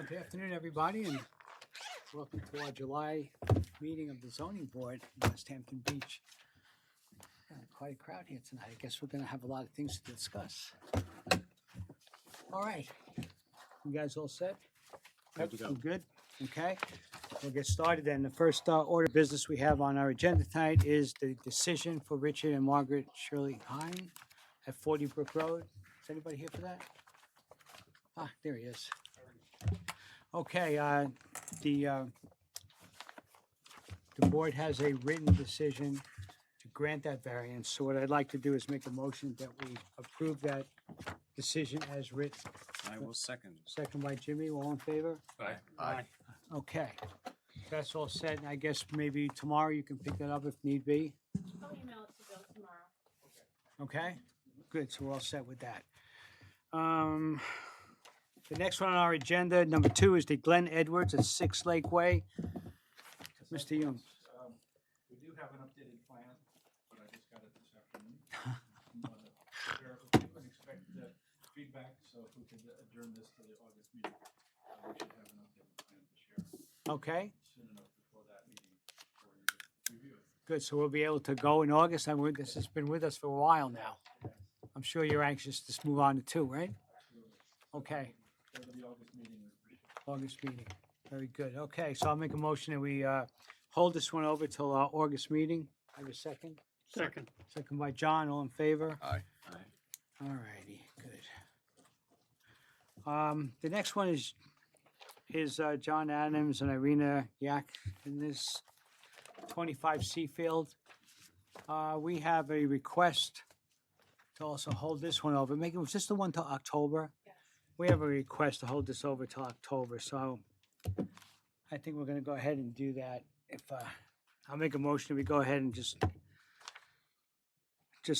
Good afternoon, everybody, and welcome to our July meeting of the zoning board in West Hampton Beach. Quite a crowd here tonight. I guess we're going to have a lot of things to discuss. All right, you guys all set? Good to go. Good? Okay, we'll get started then. The first order of business we have on our agenda tonight is the decision for Richard and Margaret Shirley Hine at 40 Brook Road. Is anybody here for that? Ah, there he is. Okay, the board has a written decision to grant that variance. So what I'd like to do is make a motion that we approve that decision as written. I will second. Second by Jimmy, all in favor? Aye. Okay, that's all set. And I guess maybe tomorrow you can pick that up if need be. I'll email it to Bill tomorrow. Okay, good. So we're all set with that. The next one on our agenda, number 2, is the Glenn Edwards at 6 Lake Way. Mr. Young. We do have an updated plan, but I just got it this afternoon. We can expect feedback, so if we could adjourn this to the August meeting, we should have an updated plan to share Okay, soon enough before that meeting for you to review it. good. So we'll be able to go in August. This has been with us for a while now. I'm sure you're anxious to move on to 2, right? Okay, Go to the August meeting, we appreciate it. August meeting. Very good. Okay, so I'll make a motion that we hold this one over till our August meeting. I have a second. Second. Second by John. All in favor? Aye. All righty, good. The next one is John Adams and Irina Yak in this 25 Seafield. We have a request to also hold this one over. Make it, was this the one till October? Yes. We have a request to hold this over till October, so I think we're gonna go ahead and do that. If, I'll make a motion, we go ahead and just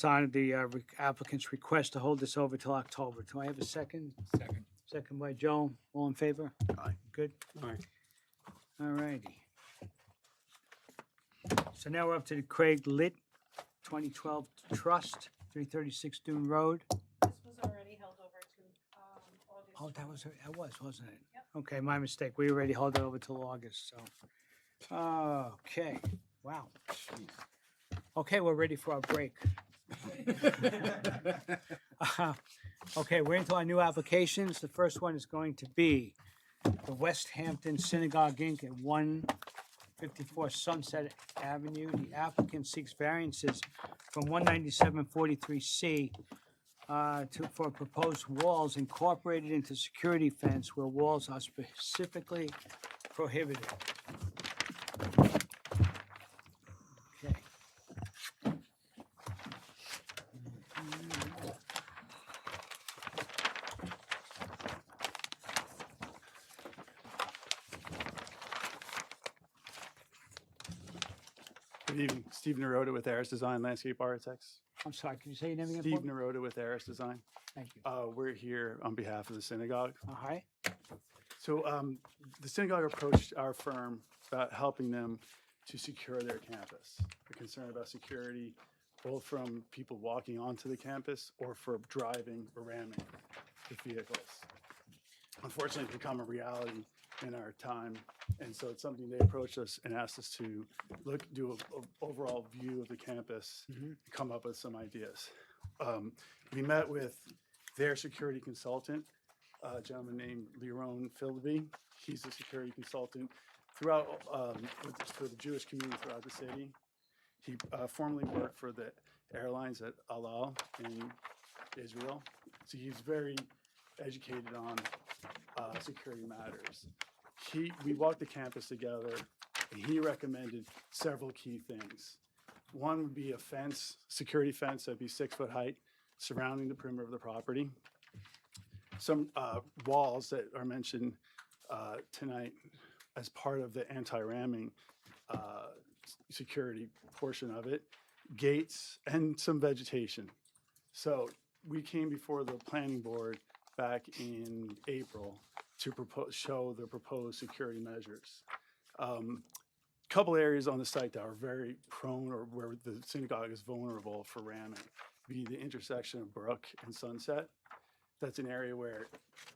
honor the applicant's request to hold this over till October. Do I have a second? Second. Second by Joe. All in favor? Aye. Good? Aye. All righty. So now we're up to the Craig Litt 2012 Trust, 336 Dune Road. This was already held over to August. Oh, that was, wasn't it? Yep. Okay, my mistake. We already held it over till August, so. Okay, wow. Okay, we're ready for our break. Okay, we're into our new applications. The first one is going to be the West Hampton Synagogue Inc. at 154 Sunset Avenue. The applicant seeks variances from 19743C for proposed walls incorporated into security fence where walls are specifically prohibited. Okay. Good evening, Steve Naroda with Aris Design Landscape Architects. I'm sorry, can you say your name again? Steve for me? Naroda with Aris Design. Thank you. We're here on behalf of the synagogue. All right. So the synagogue approached our firm about helping them to secure their campus. They're concerned about security, both from people walking onto the campus or for driving or ramming with vehicles. Unfortunately, it's become a reality in our time. And so it's something they approached us and asked us to do an overall view of the campus, and come up with some ideas. We met with their security consultant, a gentleman named Liron Philby. He's a security consultant throughout for the Jewish community throughout the city. He formerly worked for the airlines at Al Al in Israel. So he's very educated on security matters. We walked the campus together, and he recommended several key things. One would be a fence, security fence that'd be 6 foot height, surrounding the perimeter of the property. Some walls that are mentioned tonight as part of the anti-ramming security portion of it, gates, and some vegetation. So we came before the planning board back in April to show the proposed security measures. Couple areas on the site that are very prone or where the synagogue is vulnerable for ramming be the intersection of Brook and Sunset. that's an area where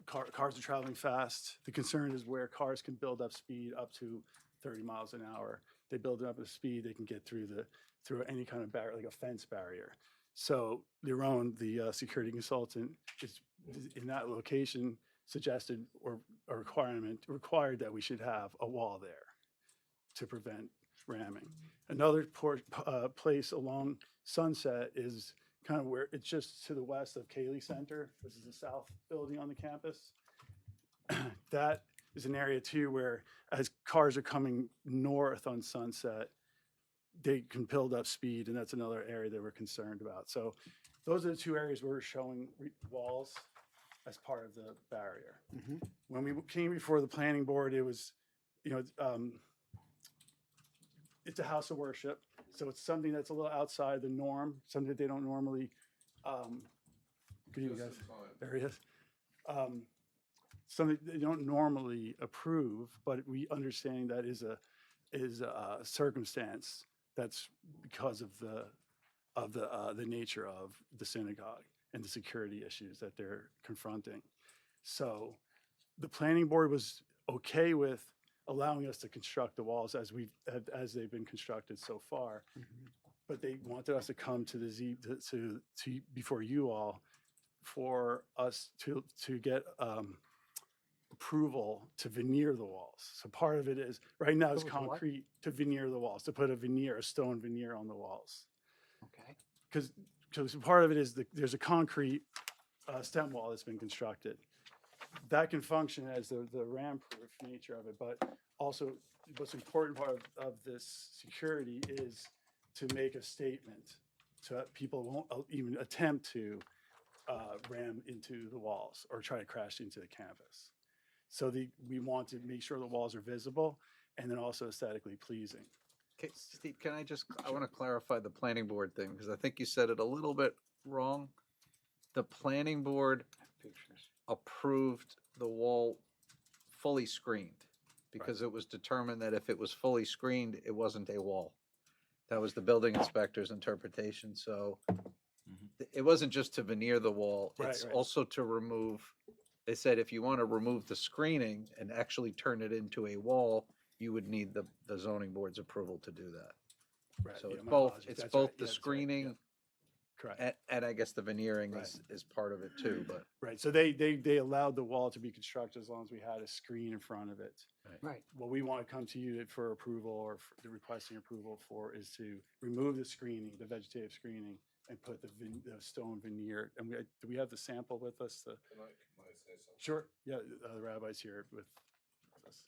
cars are traveling fast. The concern is where cars can build up speed up to 30 miles an hour. They build it up at speed, they can get through any kind of barrier, like a fence barrier. So the security consultant is in that location suggested or required that we should have a wall there to prevent ramming. Another place along Sunset is kind of where it's just to the west of Cayley Center. This is the south building on the campus. That is an area too where as cars are coming north on Sunset, they can build up speed, and that's another area that we're concerned about. So those are the two areas where we're showing walls as part of the barrier. When we came before the planning board, it was, it's a house of worship. So it's something that's a little outside the norm, something that they don't normally, good evening, guys. There he is. Something they don't normally approve, but we understand that is a circumstance that's because of the nature of the synagogue and the security issues that they're confronting. So the planning board was okay with allowing us to construct the walls as they've been constructed so far, but they wanted us to come to the before you all for us to get approval to veneer the walls. So part of it is right now it's concrete to veneer the walls, to put a stone veneer on the walls. Okay. Because part of it is there's a concrete stem wall that's been constructed. That can function as the ram-proof nature of it, but also the most important part of this security is to make a statement so that people won't even attempt to ram into the walls or try to crash into the campus. So we want to make sure the walls are visible and then also aesthetically pleasing. Okay, Steve, I want to clarify the planning board thing, because I think you said it a little bit wrong. The planning board approved the wall fully screened because it was determined that if it was fully screened, it wasn't a wall. That was the building inspector's interpretation. So it wasn't just to veneer the wall, it's also to remove. They said if you want to remove the screening and actually turn it into a wall, you would need the zoning board's approval to do that. Right. So yeah, it's my both, apologies. it's That's both right. the Yeah, that's right. screening Yeah. Correct. and I guess the veneering Right. is part of it too, but. Right. So they allowed the wall to be constructed as long as we had a screen in front of it. Right. What we want to come to you for approval or for the requesting approval for is to remove the screening, the vegetative screening, and put the stone veneer. And do we have the sample with us? Can I say something? Sure. Yeah, the rabbi's here with us.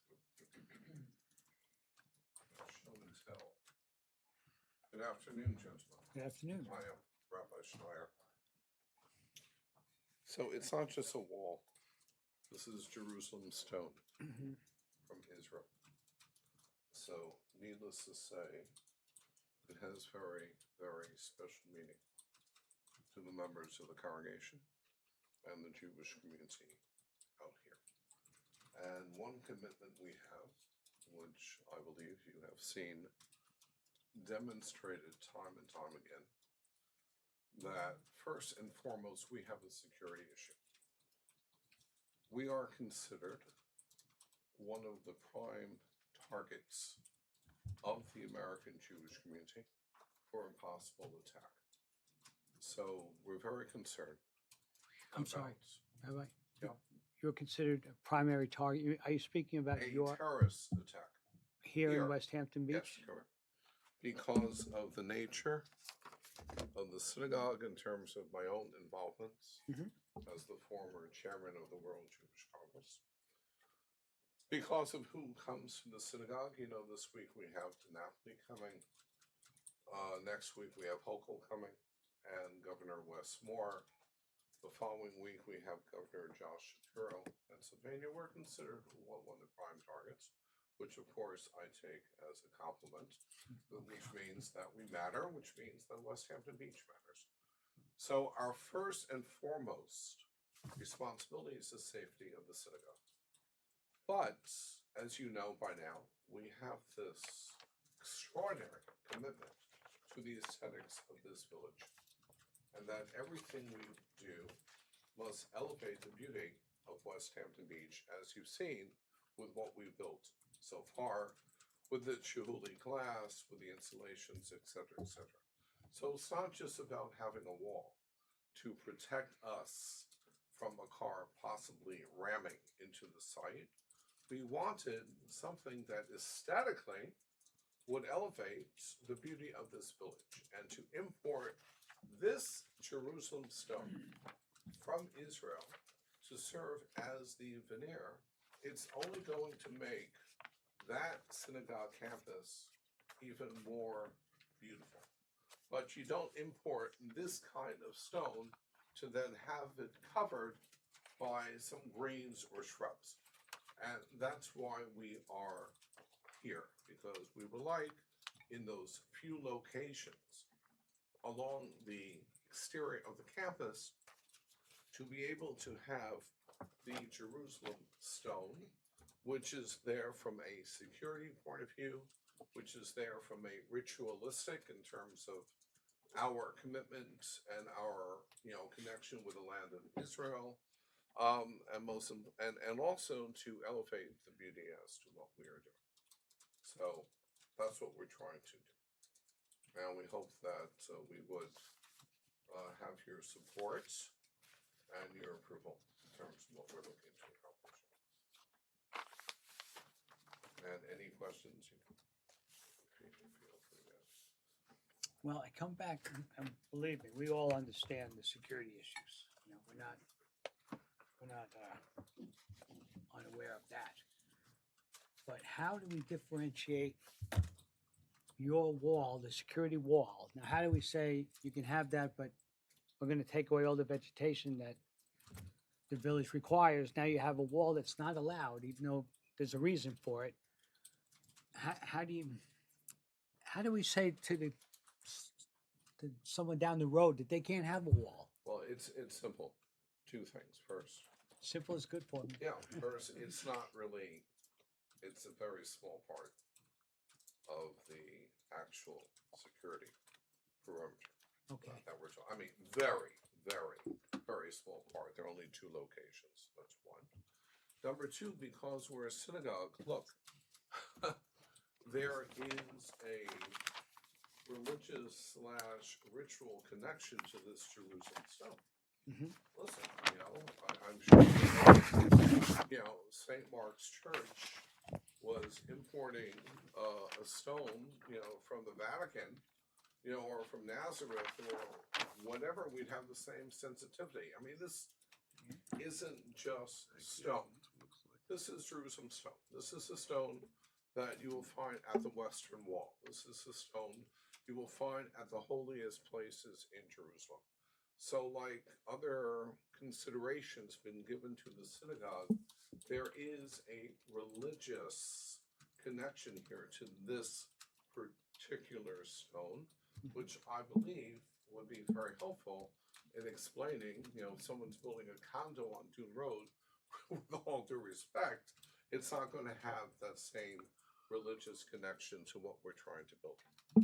Show and tell. Good afternoon, gentlemen. Good afternoon. I am Rabbi Schneier. So it's not just a wall. This is Jerusalem stone from Israel. So needless to say, it has very, very special meaning to the members of the congregation and the Jewish community out here. And one commitment we have, which I believe you have seen demonstrated time and time again, that first and foremost, we have a security issue. We are considered one of the prime targets of the American Jewish community for a possible attack. So we're very concerned. I'm sorry, Rabbi. Yeah. You're considered a primary target. Are you speaking about A your terrorist attack. here in here. West Hampton Beach? Yes, correct. Because of the nature of the synagogue in terms of my own involvements as the former chairman of the World Jewish Congress. Because of who comes to the synagogue, this week we have Daphne coming. Next week we have Hochul coming and Governor Wes Moore. The following week we have Governor Josh Shapiro, Pennsylvania. We're considered one of the prime targets, which of course I take as a compliment, which means that we matter, which means that West Hampton Beach matters. So our first and foremost responsibility is the safety of the synagogue. But as you know by now, we have this extraordinary commitment to the aesthetics of this village, and that everything we do must elevate the beauty of West Hampton Beach, as you've seen with what we've built so far, with the Chihuly glass, with the installations, et cetera, et cetera. So it's not just about having a wall to protect us from a car possibly ramming into the site. We wanted something that aesthetically would elevate the beauty of this village, and to import this Jerusalem stone from Israel to serve as the veneer, it's only going to make that synagogue campus even more beautiful. But you don't import this kind of stone to then have it covered by some greens or shrubs. And that's why we are here, because we would like, in those few locations along the exterior of the campus, to be able to have the Jerusalem stone, which is there from a security point of view, which is there from a ritualistic in terms of our commitment and our, connection with the land of Israel, and also to elevate the beauty as to what we are doing. So that's what we're trying to do, and we hope that we would have your support and your approval in terms of what we're looking to accomplish. And any questions, you can feel free to ask. Well, I come back, and believe me, we all understand the security issues. We're not unaware of that. But how do we differentiate your wall, the security wall? Now, how do we say you can have that, but we're going to take away all the vegetation that the village requires? Now you have a wall that's not allowed, even though there's a reason for it. How do we say to someone down the road that they can't have a wall? Well, it's simple. Two things. First, Simple is good for me. first, it's not really, it's a very small part of the actual security perimeter. Okay. That we're talking. I mean, very, very, very small part. There are only two locations. That's one. Number two, because we're a synagogue, look, there is a religious / ritual connection to this Jerusalem stone. Mhm. Listen, I'm sure St. Mark's Church was importing a stone, from the Vatican, or from Nazareth or whatever. We'd have the same sensitivity. I mean, this isn't just stone. This is Jerusalem stone. This is the stone that you will find at the Western Wall. This is the stone you will find at the holiest places in Jerusalem. So, like other considerations been given to the synagogue, there is a religious connection here to this particular stone, which I believe would be very helpful in explaining, if someone's building a condo on Dune Road, with all due respect, it's not going to have that same religious connection to what we're trying to build.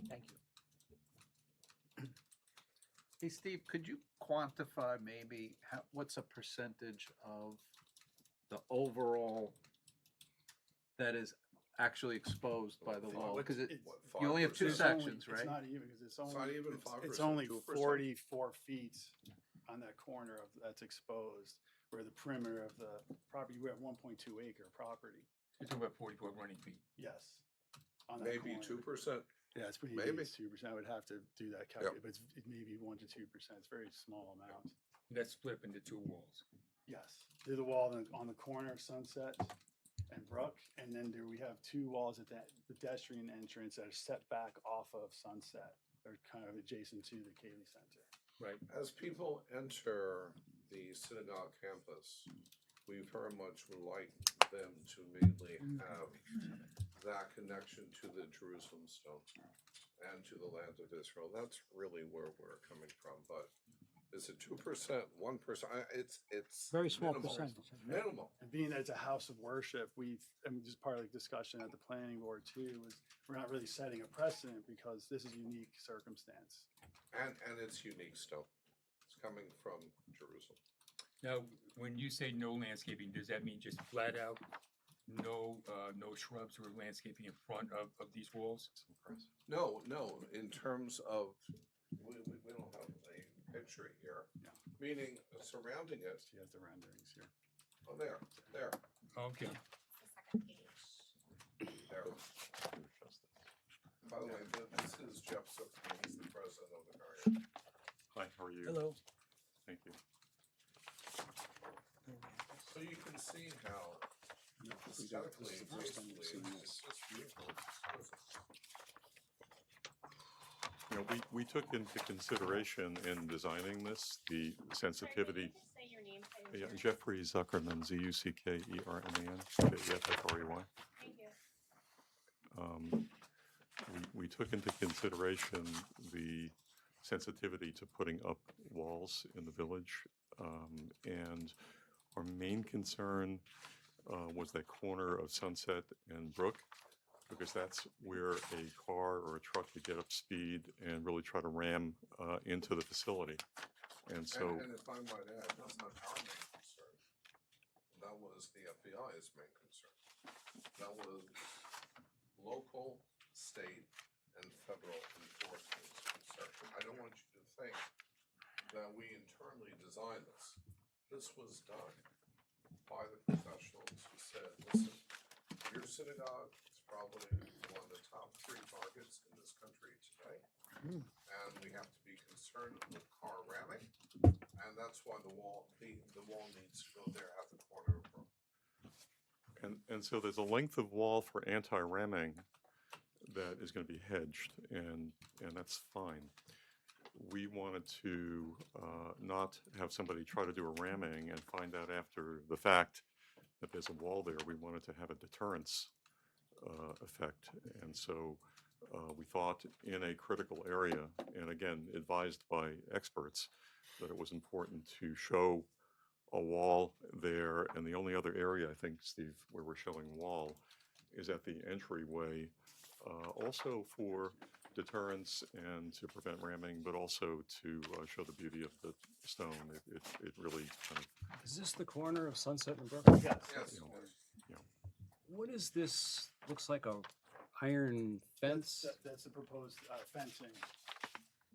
Thank you. Hey, Steve, could you quantify maybe what's a percentage of the overall that is actually exposed by the wall? Because you only have two 5%? sections, right? It's not even, because it's It's only, not even it's 5%, only 2%. 44 feet on that corner that's exposed, where the perimeter of the property, we're at 1.2 acre property. You're talking about 44 running feet. Yes. On that Maybe corner. 2%. Yeah, it's maybe Maybe. 2%. I would have to do that calculation, but it may be 1 to 2%. It's a very small amount. That's split up into two walls. Yes, there's a wall on the corner of Sunset and Brook, and then we have two walls at the pedestrian entrance that are set back off of Sunset. They're kind of adjacent to the Cayley Center. Right. As people enter the synagogue campus, we very much would like them to immediately have that connection to the Jerusalem stone and to the land of Israel. That's really where we're coming from. But is it 2%, 1%? It's Very small minimal. percentage. Minimal. And being that it's a house of worship, just part of the discussion at the planning board too, is we're not really setting a precedent because this is a unique circumstance. And it's unique stone. It's coming from Jerusalem. Now, when you say no landscaping, does that mean just flat out, no, no shrubs or landscaping in front of these walls? No, in terms of, we don't have a picture here, meaning surrounding it, She has the renderings here. oh, there, Okay. The second page. there. By the way, this is Jeff Zucker, he's the president of the Marriott. Hi, how are you? Hello. Thank you. So you can see how aesthetically, gracefully, it's just beautiful. You know, we took into consideration in designing this, the sensitivity. Just say your name. so Yeah, you're- Jeffrey Zuckerman, Zuckerman, Jeffrey. Thank you. We took into consideration the sensitivity to putting up walls in the village. And our main concern was that corner of Sunset and Brook, because that's where a car or a truck could get up speed and really try to ram into the facility. And so, And if I might add, that's not our main concern. That was the FBI's main concern. That was local, state, and federal enforcement's concern. I don't want you to think that we internally designed this. This was done by the professionals who said, listen, your synagogue is probably one of the top 3 targets in this country today. And we have to be concerned with car ramming. And that's why the wall needs to go there at the corner of Brook. and so there's a length of wall for anti-ramming that is going to be hedged, and that's fine. We wanted to not have somebody try to do a ramming and find out after the fact that there's a wall there. We wanted to have a deterrence effect, and so we thought in a critical area, and again, advised by experts, that it was important to show a wall there, and the only other area, I think, Steve, where we're showing wall is at the entryway, also for deterrence and to prevent ramming, but also to show the beauty of the stone. It really kind of, Is this the corner of Sunset and Brook? Yes. Yes, you know, What is this? Looks like a iron fence. That's the proposed fencing.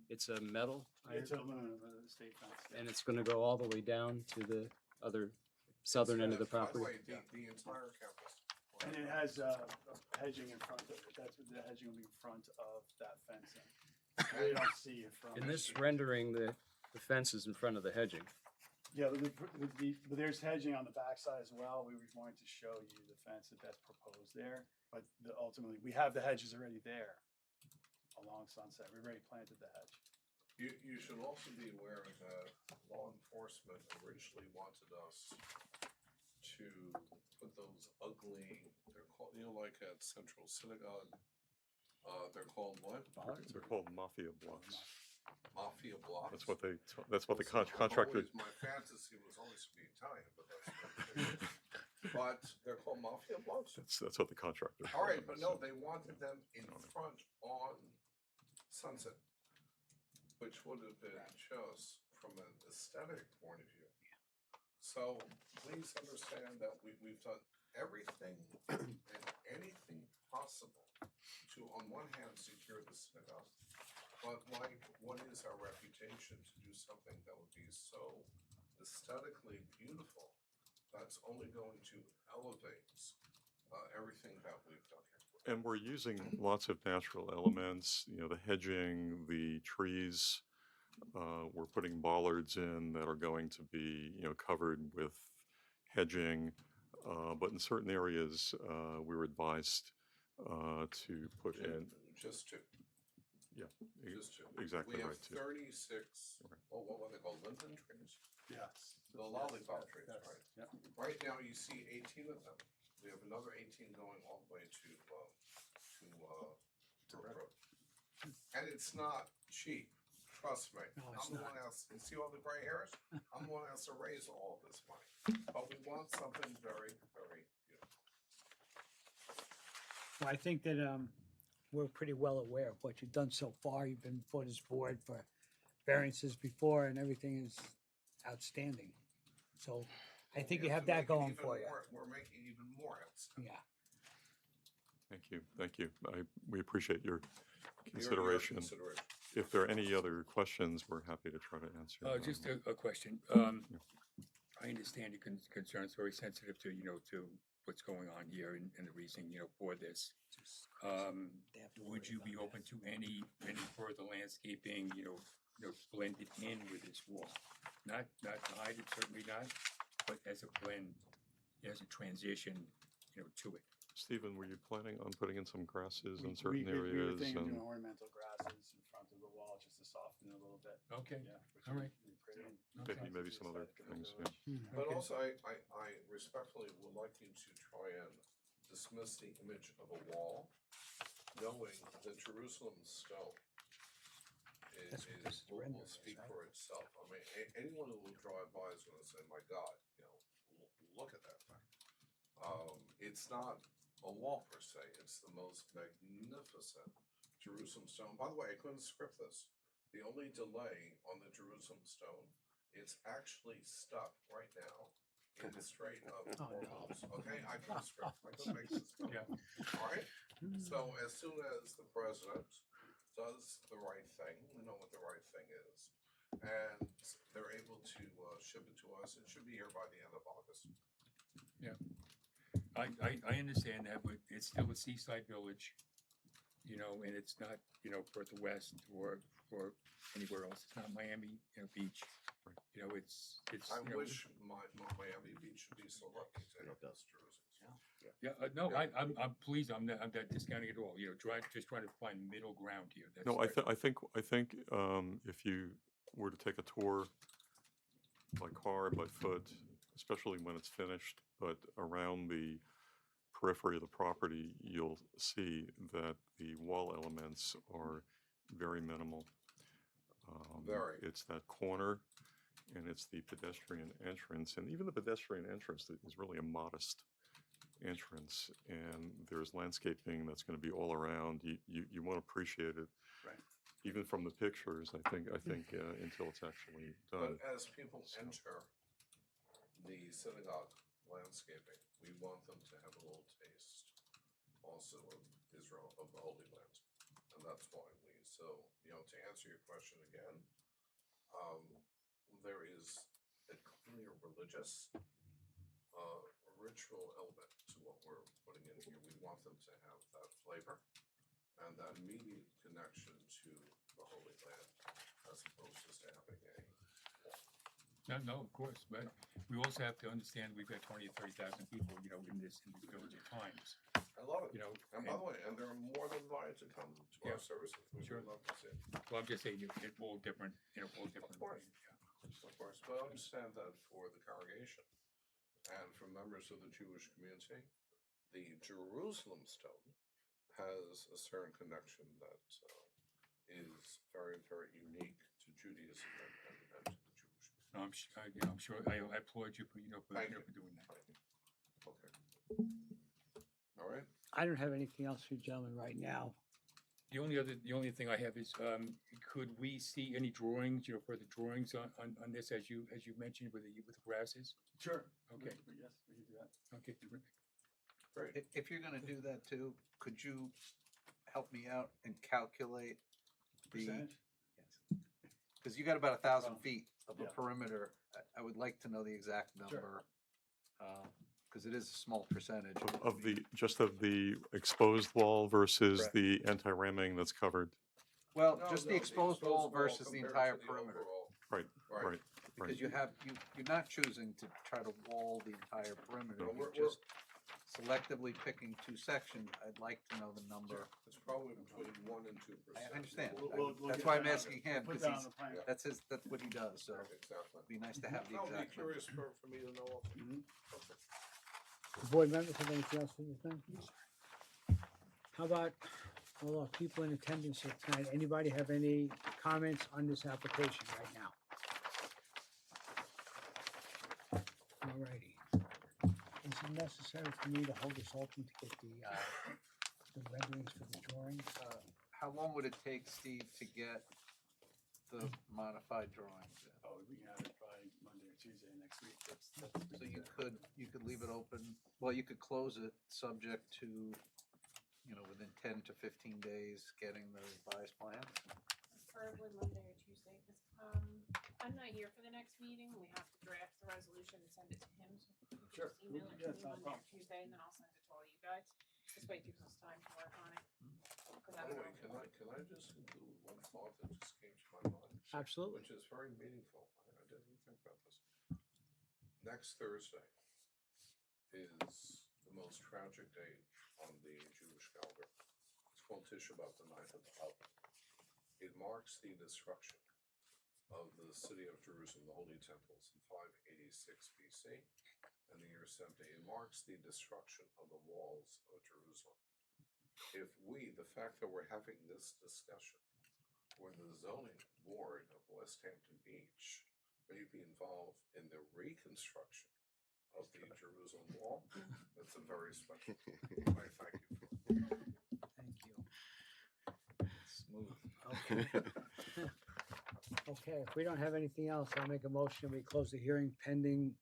It's a metal iron, It's aluminum, state fence. and it's gonna go all the way down to the other southern end of the By the property. way, the entire campus. And it has hedging in front of it. That's what the hedging will be in front of that fencing. So you don't see it from. In this rendering, the fence is in front of the hedging. Yeah, but there's hedging on the backside as well. We were going to show you the fence that's proposed there, but ultimately, we have the hedges already there along Sunset. We already planted the hedge. You should also be aware that law enforcement originally wanted us to put those ugly, they're called, like at Central Synagogue, they're called what? they're called mafia blocks. Mafia blocks. That's what the contractor. Always, my fantasy was always to be Italian, but that's not true. But they're called mafia blocks. That's what the contractor. All right, but no, they wanted them in front on Sunset, which would have been just from an aesthetic point of view. So please understand that we've done everything and anything possible to, on one hand, secure the synagogue, but like, what is our reputation to do something that would be so aesthetically beautiful that's only going to elevate everything that we've done here? And we're using lots of natural elements, the hedging, the trees. We're putting bollards in that are going to be, covered with hedging. But in certain areas, we were advised to put in. Just two. Yeah, Just two. exactly We have right. Too. 36, Right. what were they called, linden trees? Yes. The lollipop trees, Yes. right? Yep. Right now, you see 18 of them. We have another 18 going all the way to Brook. And it's not cheap, trust me. No, it's I'm the not. one else, you see all the gray hairs? I'm the one that has to raise all this money. But we want something very, very beautiful. Well, I think that we're pretty well aware of what you've done so far. You've been before this board for variances before, and everything is outstanding. So I think We you have to that make it going even for you. more- We're making even more headstone. Yeah. Thank you, thank you. We appreciate your Your consideration. consideration. If there are any other questions, we're happy to try to answer. Just them. a question. I understand your concerns, very sensitive to, to what's going on here and the reason, for this. Would you be open to any further landscaping, blended in with this wall? Not to hide it, certainly not, but as a blend, as a transition, to it. Stephen, were you planning on putting in some grasses in We certain were areas? thinking of and- doing ornamental grasses in front of the wall just to soften it a little bit. Okay, Yeah. which all would right. be pretty. Okay. Maybe some other Aesthetic of the things, village. yeah. But Okay. also, I respectfully would like you to try and dismiss the image of a wall, knowing that Jerusalem stone That's what this will rendering is, speak right? for itself. I mean, anyone who will drive by is gonna say, my God, look at that thing. It's not a wall per se, it's the most magnificent Jerusalem stone. By the way, I couldn't script this. The only delay on the Jerusalem stone, it's actually stuck right now in the Strait of Hormuz. Okay, I couldn't script, I couldn't make this up. Yeah. All right, so as soon as the president does the right thing, we know what the right thing is, and they're able to ship it to us, it should be here by the end of August. I understand that, but it's still a seaside village, and it's not, further west or anywhere else. It's not Miami, Beach. It's. I wish Miami Beach should be so lucky to have those jerseys. Yeah, no, I'm pleased. I'm not discounting it at all. Just trying to find middle ground here. That's No, right. I think if you were to take a tour by car, by foot, especially when it's finished, but around the periphery of the property, you'll see that the wall elements are very minimal. Very. It's that corner, and it's the pedestrian entrance, and even the pedestrian entrance is really a modest entrance, and there's landscaping that's going to be all around. You won't appreciate it, Right. even from the pictures. I think until it's actually done. But as people enter the synagogue landscaping, we want them to have a little taste also of Israel, of the Holy Land. And that's why to answer your question again, there is a clear religious ritual element to what we're putting in here. We want them to have that flavor and that immediate connection to the Holy Land, as opposed to just having a wall. No, of course, but we also have to understand we've got 20 or 30,000 people, in this village at times. I love it. You know, And by the way, and they're more than invited to come to Yeah. our services. We Sure. would love to see it. Well, I'm just saying, it's all different, all different. Of course. Yeah. Of course, but I understand that for the congregation and for members of the Jewish community, the Jerusalem stone has a certain connection that is very, very unique to Judaism and to the Jewish. No, I'm sure, I applaud you for, Thank you. for doing that. Okay. All right. I don't have anything else for you gentlemen right now. The only thing I have is, could we see any drawings, further drawings on this, as you mentioned, with the grasses? Sure. Okay. Yes, we can do that. Okay, terrific. Great. If you're gonna do that too, could you help me out and calculate the, Percentage? because you got about 1,000 Oh, feet of a yeah. perimeter. I would like to know the exact Sure. number, because it is a small percentage. Of the exposed wall versus Correct. the anti-ramming that's covered. Well, No, just no, the exposed wall versus the compared to entire the perimeter. overall. Right, right. Because you're not choosing to try to wall the entire perimeter. No, You're we're- just selectively picking two sections. I'd like to know the number. It's probably between 1% and 2%. I understand. We'll That's get why that I'm on asking the- him, we'll put because that on the plan. that's what he does, so it'd Exactly. be nice to have the No, I'll be exact number. curious for me to know. Also. Okay. The board members have anything else for you, thing? How about all our people in attendance here tonight? Anybody have any comments on this application right now? All righty. Is it necessary for me to hold this open to get the renderings for the drawings? How long would it take, Steve, to get the modified drawings in? Oh, we can have it by Monday or Tuesday next week. That's So you could leave it open, well, you could close it subject to, within 10 to 15 days, getting the revised plans. Preferably Monday or Tuesday, because, I'm not here for the next meeting. We have to draft the resolution and send it to him. So if you could Sure. just email it Yeah, to me it's not a Monday or problem. Tuesday, and then I'll send it to all you guys. This way it gives us time to work on it. 'Cause I By the don't way, know. can I just include one thought that just came to my mind? Absolutely. Which is very meaningful. I didn't even think about this. Next Thursday is the most tragic day on the Jewish calendar. It's called Tisha B'Av, the night of Av. It marks the destruction of the city of Jerusalem, the Holy Temples, in 586 BC, and the year 70. It marks the destruction of the walls of Jerusalem. If the fact that we're having this discussion, where the zoning board of West Hampton Beach may be involved in the reconstruction of the Jerusalem wall, that's a very special. I thank you for it. Thank you. Smooth. Okay. Okay, if we don't have anything else, I'll make a motion. We close the hearing pending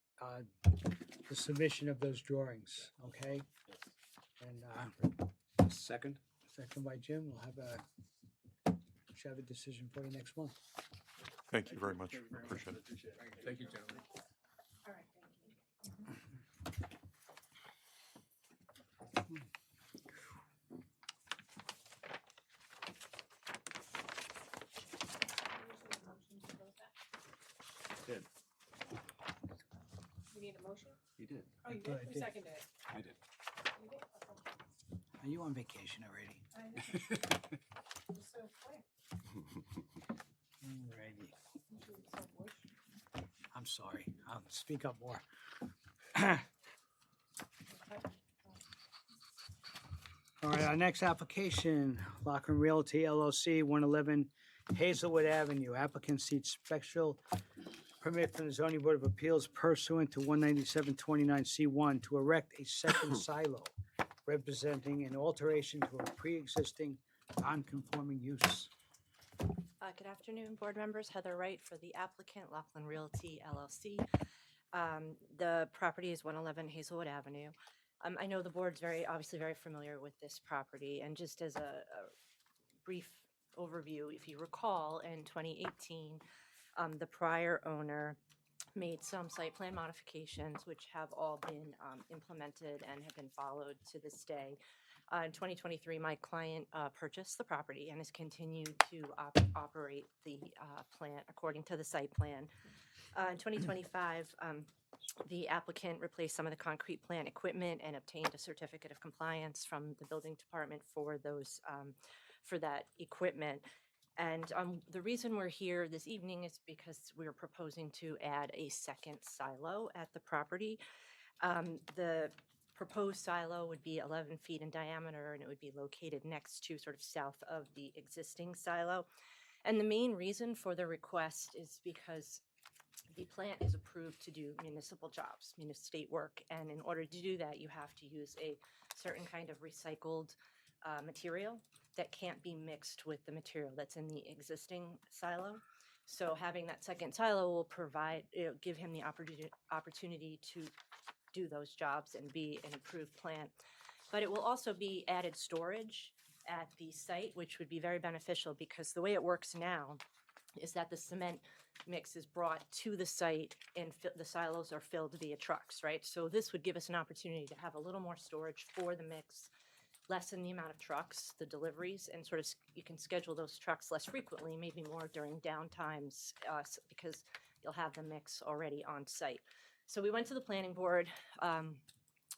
the submission of those drawings, okay? And Second? second by Jim, should have a decision for you next month. Thank you very much. Thank you very much. Appreciate it. Appreciate it. Thank you, gentlemen. All right, thank you. Motion to close that? Did. You need a motion? He did. Oh, you I thought did? I Who did. seconded it? I did. You did? Okay. Are you on vacation already? I know. You're so quick. Alrighty. Usually it's so bush. I'm sorry. I'll speak up more. Okay. All right, our next application, Lockland Realty LLC, 111 Hazelwood Avenue. Applicant seeks special permit from the zoning board of appeals pursuant to 19729C1 to erect a second silo representing an alteration to a pre-existing non-conforming use. Good afternoon, board members. Heather Wright for the applicant, Lockland Realty LLC. The property is 111 Hazelwood Avenue. I know the board's obviously very familiar with this property, and just as a brief overview, if you recall, in 2018, the prior owner made some site plan modifications, which have all been implemented and have been followed to this day. In 2023, my client purchased the property and has continued to operate the plant according to the site plan. In 2025, the applicant replaced some of the concrete plant equipment and obtained a certificate of compliance from the building department for that equipment. And the reason we're here this evening is because we're proposing to add a second silo at the property. The proposed silo would be 11 feet in diameter, and it would be located next to, sort of south of the existing silo. And the main reason for the request is because the plant is approved to do municipal jobs, state work, and in order to do that, you have to use a certain kind of recycled material that can't be mixed with the material that's in the existing silo. So having that second silo will give him the opportunity to do those jobs and be an approved plant. But it will also be added storage at the site, which would be very beneficial because the way it works now is that the cement mix is brought to the site and the silos are filled via trucks, right? So this would give us an opportunity to have a little more storage for the mix, lessen the amount of trucks, the deliveries, and sort of you can schedule those trucks less frequently, maybe more during downtimes because you'll have the mix already on site. So we went to the planning board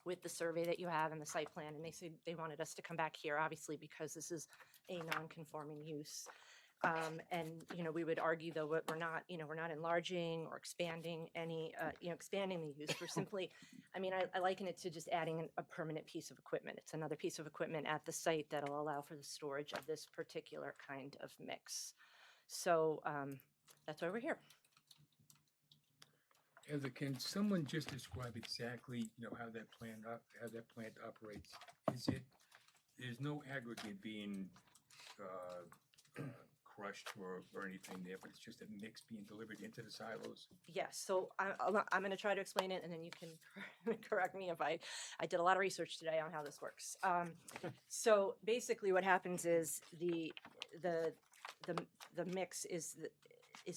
with the survey that you have and the site plan, and they said they wanted us to come back here, obviously, because this is a non-conforming use. And, we would argue, though, we're not enlarging or expanding expanding the use. We're simply, I liken it to just adding a permanent piece of equipment. It's another piece of equipment at the site that'll allow for the storage of this particular kind of mix. So that's why we're here. Heather, can someone just describe exactly, how that plant operates? There's no aggregate being crushed or anything there, but it's just a mix being delivered into the silos? Yes, so I'm going to try to explain it, and then you can correct me if I did a lot of research today on how this works. So basically, what happens is the mix is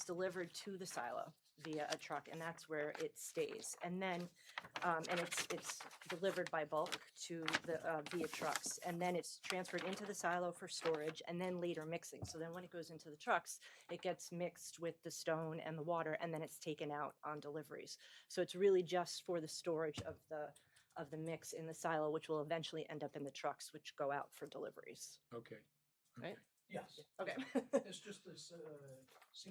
delivered to the silo via a truck, and that's where it stays. And then and it's delivered by bulk to the via trucks, and then it's transferred into the silo for storage, and then later mixing. So then when it goes into the trucks, it gets mixed with the stone and the water, and then it's taken out on deliveries. So it's really just for the storage of the mix in the silo, which will eventually end up in the trucks, which go out for deliveries. Okay. Right? Yes. Okay. It's just this,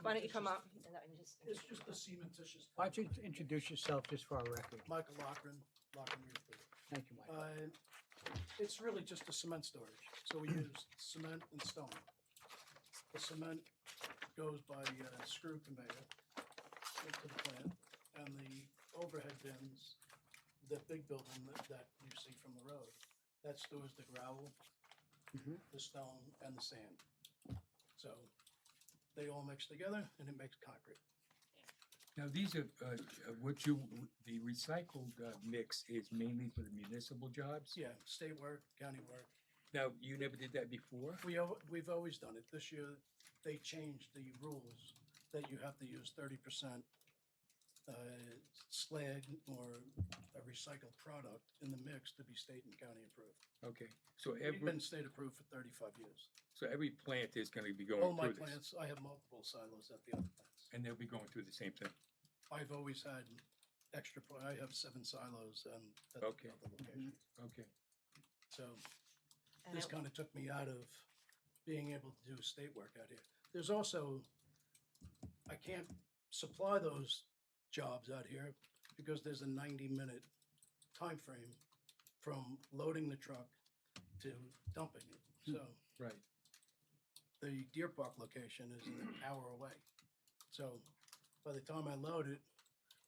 Why don't you come cementitious- up and just It's just a cementitious. Why don't you introduce yourself just for our record? Michael Lochran, Realty. Thank you, Mike. It's really just a cement storage. So we use cement and stone. The cement goes by screw conveyor into the plant, and the overhead bins, the big building that you see from the road, that stores the gravel, the stone, and the sand. So they all mix together, and it makes concrete. Now, these are, the recycled mix is mainly for the municipal jobs? Yeah, state work, county work. Now, you never did that before? We've always done it. This year, they changed the rules that you have to use 30% slag or a recycled product in the mix to be state and county approved. Okay, so We've been state approved for 35 years. every plant is gonna be going All my through this? plants, I have multiple silos at the other plants. And they'll be going through the same thing? I've always had extra, I have 7 silos at the Okay. other locations. Okay, So And this it- kind of took me out of being able to do state work out here. There's also, I can't supply those jobs out here because there's a 90-minute time frame from loading the truck to dumping it. So right. the Deer Park location is an hour away. So by the time I load it,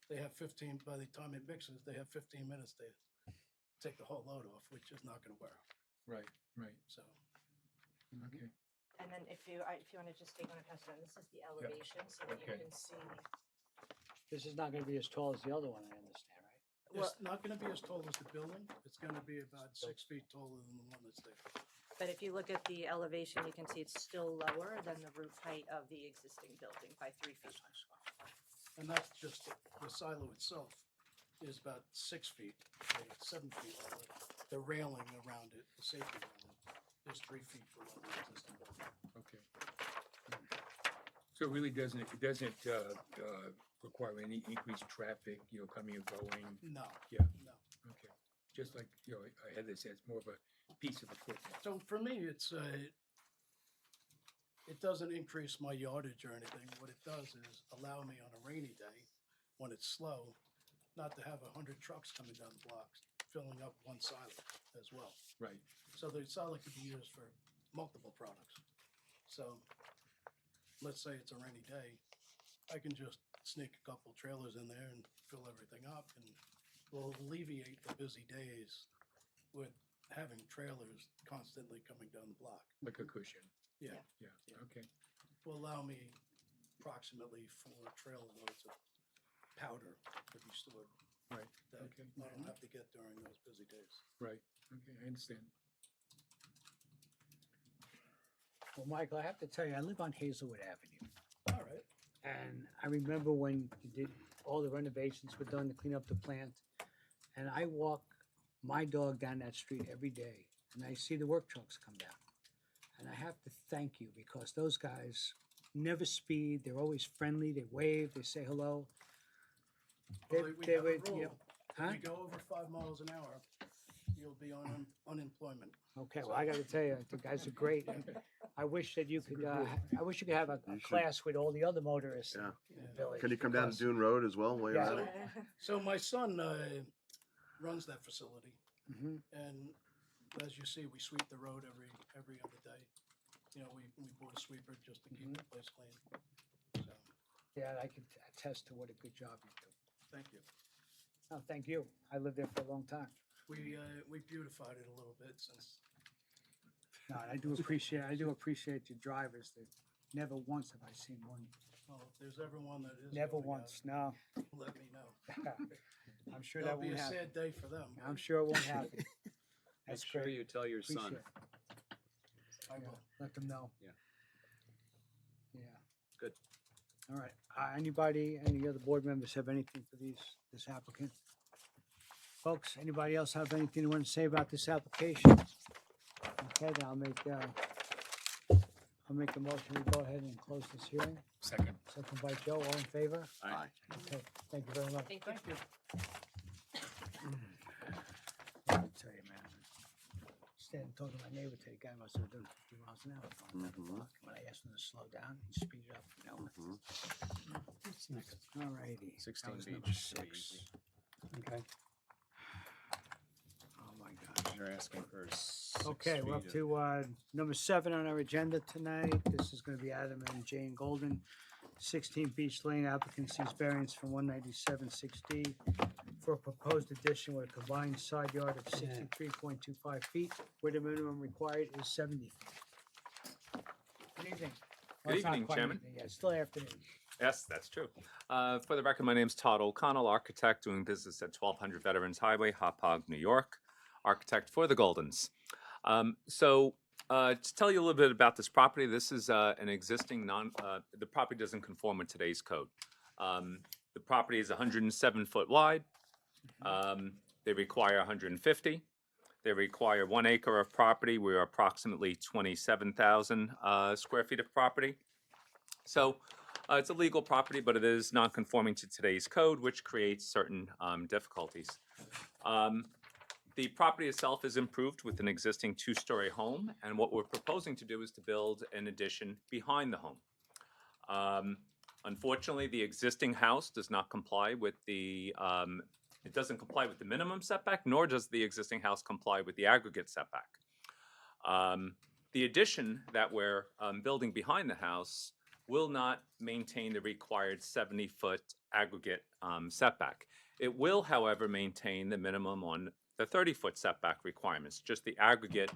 by the time it mixes, they have 15 minutes to take the whole load off, which is not going to work. Right, right, So okay. And then if you want to just take one and pass it on, this is the elevation, so that you Okay. can see. This is not gonna be as tall as the other one, I understand, right? Well, it's not going to be as tall as the building. It's going to be about 6 feet taller than the one that's there. but if you look at the elevation, you can see it's still lower than the roof height of the existing building by 3 feet. And that's just, the silo itself is about 6 feet, 7 feet. The railing around it, the safety railing, is 3 feet below the existing building. Okay. So it really doesn't require any increased traffic, coming and going? No. Yeah. No. Okay. Just like, Heather said, it's more of a piece of equipment. So for me, it doesn't increase my yardage or anything. What it does is allow me on a rainy day, when it's slow, not to have 100 trucks coming down the blocks, filling up one silo as well. Right. So the silo could be used for multiple products. So let's say it's a rainy day, I can just sneak a couple trailers in there and fill everything up, and we'll alleviate the busy days with having trailers constantly coming down the block. Like a cushion. Yeah. Yeah, Yeah. okay. Will allow me approximately 4 trailer loads of powder to be stored Right, that okay. I don't have to get during those busy days. Right, okay, I understand. Well, Michael, I have to tell you, I live on Hazelwood Avenue. All right. And I remember when you did, all the renovations were done to clean up the plant. And I walk my dog down that street every day, and I see the work trucks come down. And I have to thank you, because those guys never speed. They're always friendly. They wave. They say hello. Well, we have a would, you rule. know, huh? If you go over 5 miles an hour, you'll be on unemployment. Okay, well, I got to tell you, the guys are great. I wish that you could. I wish you could have a class with all the other motorists in the village. Can you come down because- Dune Road as well while you're Yeah. at it? So my son runs that facility, Mhm. and as you see, we sweep the road every other day. You know, we bought a sweeper just to keep the place clean. So, Yeah, I can attest to what a good job you do. thank you. Oh, thank you. I lived there for a long time. We beautified it a little bit since. No, I do appreciate your drivers. Never once have I seen one. Well, if there's ever one that is. Never going out, once, no. Let me know. I'm sure That'll that be won't a happen. sad day for them. I'm sure it won't happen. Make That's sure great. you tell your Appreciate son. it. I Yeah, will. let them know. Yeah. Yeah. Good. All right. Anybody, any other board members have anything for this applicant? Folks, anybody else have anything they want to say about this application? Okay, then I'll make a motion. We go ahead and close this hearing. Second. Second by Joe, all in favor? Aye. Okay, thank you very much. Thank you. Thank you. I'll tell you, man. Standing talking to my neighbor today, the guy must have been doing 50 miles an hour going down the block. When I asked him to slow down, he speeded up, you know. What's next? All righty. 16 That was Beach, number pretty 6. easy. Okay. Oh, my gosh. They're asking for 6 Okay, we're up feet to number 7 on our agenda tonight. This is going to be Adam and Jane Golden, 16 Beach Lane, applicant seeks variance from 197-6D for a proposed addition with a combined side yard of 63.25 feet, where the minimum required is 70 feet. Good evening. Well, it's not evening, quite Chairman. evening yet, it's still afternoon. Yes, that's true. For the record, my name's Todd O'Connell, architect doing business at 1200 Veterans Highway, Hauppauge, New York, architect for the Goldens. To tell you a little bit about this property, this is an existing the property doesn't conform with today's code. The property is 107 foot wide. They require 150. They require 1 acre of property. We're approximately 27,000 square feet of property. So it's a legal property, but it is non-conforming to today's code, which creates certain difficulties. The property itself is improved with an existing 2-story home, and what we're proposing to do is to build an addition behind the home. Unfortunately, the existing house does not comply with the it doesn't comply with the minimum setback, nor does the existing house comply with the aggregate setback. The addition that we're building behind the house will not maintain the required 70-foot aggregate setback. It will, however, maintain the minimum on the 30-foot setback requirements. Just the aggregate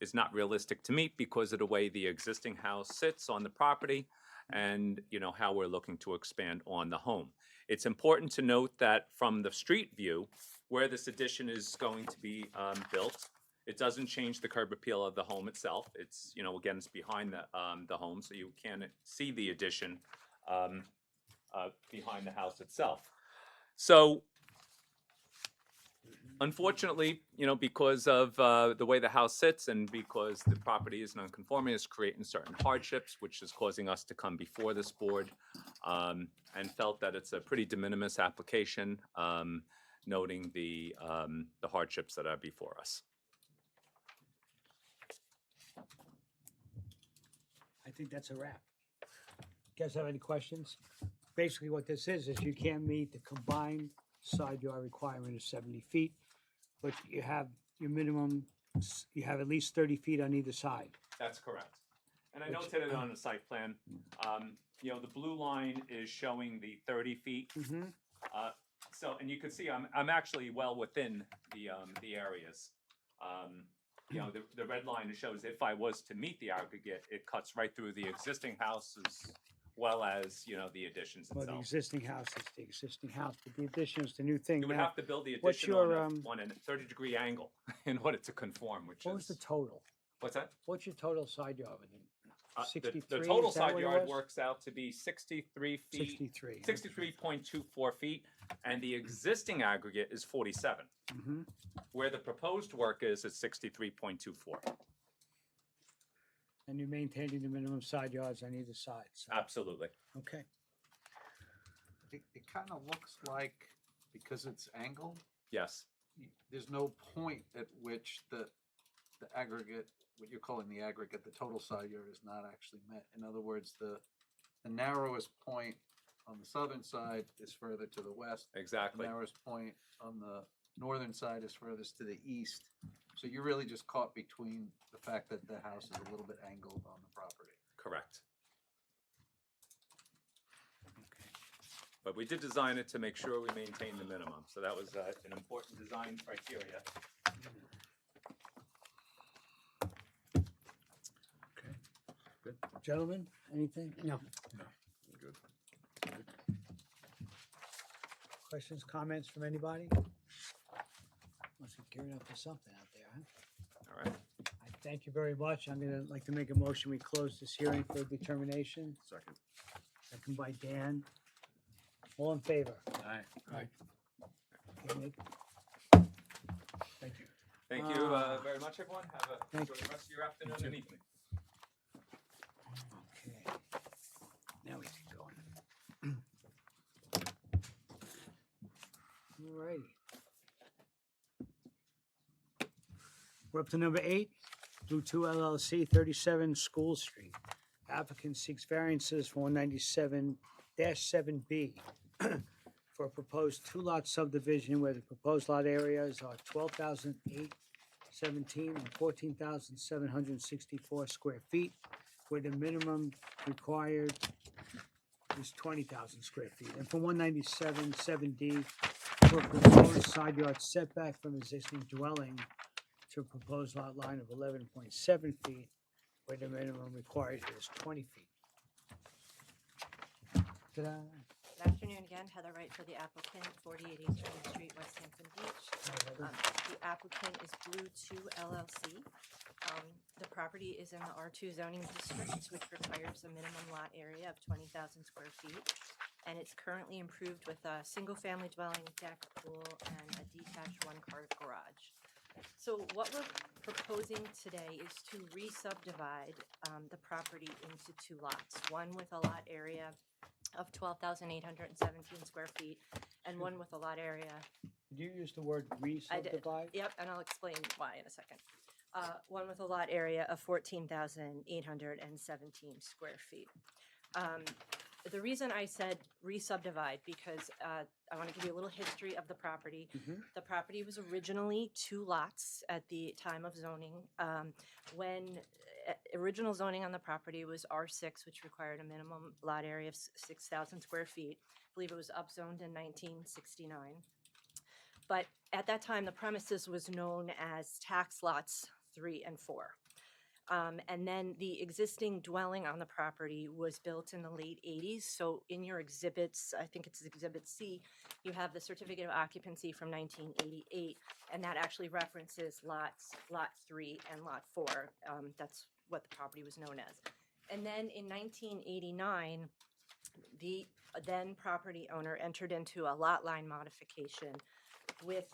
is not realistic to meet because of the way the existing house sits on the property and how we're looking to expand on the home. It's important to note that from the street view, where this addition is going to be built, it doesn't change the curb appeal of the home itself. It's, again, it's behind the home, so you can see the addition behind the house itself. So, unfortunately, because of the way the house sits and because the property is non-conforming, it's creating certain hardships, which is causing us to come before this board and felt that it's a pretty de minimis application, noting the hardships that are before us. I think that's a wrap. You guys have any questions? Basically, what this is you can't meet the combined side yard requirement of 70 feet, but you have your minimum, you have at least 30 feet on either side. That's correct. And I noted it on the site plan. The blue line is showing the 30 feet. Mm-hmm. And you can see I'm actually well within the areas. The red line shows if I was to meet the aggregate, it cuts right through the existing house as well as, the additions Well, the itself. existing house is the existing house, but the addition is the new thing. You would Now, have to build the what's addition your, on a 30-degree angle in order to conform, which what was is... the total? What's that? What's your total side yard within? 63? The total is that side what it yard was? works out to be 63 feet. 63. 63.24 feet, and the existing aggregate is 47. Mm-hmm. Where the proposed work is 63.24. And you're maintaining the minimum side yards on either side. So, Absolutely. okay. It kind of looks like, because it's angled, Yes. there's no point at which the aggregate, what you're calling the aggregate, the total side yard is not actually met. In other words, the narrowest point on the southern side is further to the west. Exactly. The narrowest point on the northern side is furthest to the east. So you're really just caught between the fact that the house is a little bit angled on the property. Correct. But we did design it to make sure we maintain the minimum. So that was an important design criteria. Good. Gentlemen, anything? No. Questions, comments from anybody? Must be gearing up for something out there, huh? All right. I thank you very much. I'm gonna like to make a motion. We close this hearing for determination. Second. Second by Dan. All in favor? Aye. Okay, Nick? Thank you. Thank you Ah. very much, everyone. Have a Thank enjoy the rest of your afternoon and evening. Okay. Now we get going. All righty. We're up to number 8, Blue 2 LLC, 37 School Street. Applicant seeks variances for 197-7B for a proposed two-lot subdivision where the proposed lot areas are 12,817 and 14,764 square feet, where the minimum required is 20,000 square feet. And for 197-7D, for a proposed side yard setback from existing dwelling to a proposed lot line of 11.7 feet, where the minimum required is 20 feet. Ta-da. Good afternoon again, Heather Wright for the applicant, 48 East Main Street, West Hampton Beach. The applicant is Blue 2 LLC. The property is in the R2 zoning district, which requires a minimum lot area of 20,000 square feet. And it's currently improved with a single-family dwelling, deck, pool, and a detached one-car garage. So what we're proposing today is to re-subdivide the property into 2 lots, one with a lot area of 12,817 square feet, and one with a lot area. Did you use the word I did. re-subdivide? Yep, and I'll explain why in a second. One with a lot area of 14,817 square feet. The reason I said re-subdivide, because I want to give you a little history of the property. The property was originally 2 lots at the time of zoning. When original zoning on the property was R6, which required a minimum lot area of 6,000 square feet. I believe it was upzoned in 1969. But at that time, the premises was known as tax lots 3 and 4. And then the existing dwelling on the property was built in the late 80s. So in your exhibits, I think it's Exhibit C, you have the certificate of occupancy from 1988, and that actually references Lot 3 and Lot 4. That's what the property was known as. And then in 1989, the then property owner entered into a lot line modification with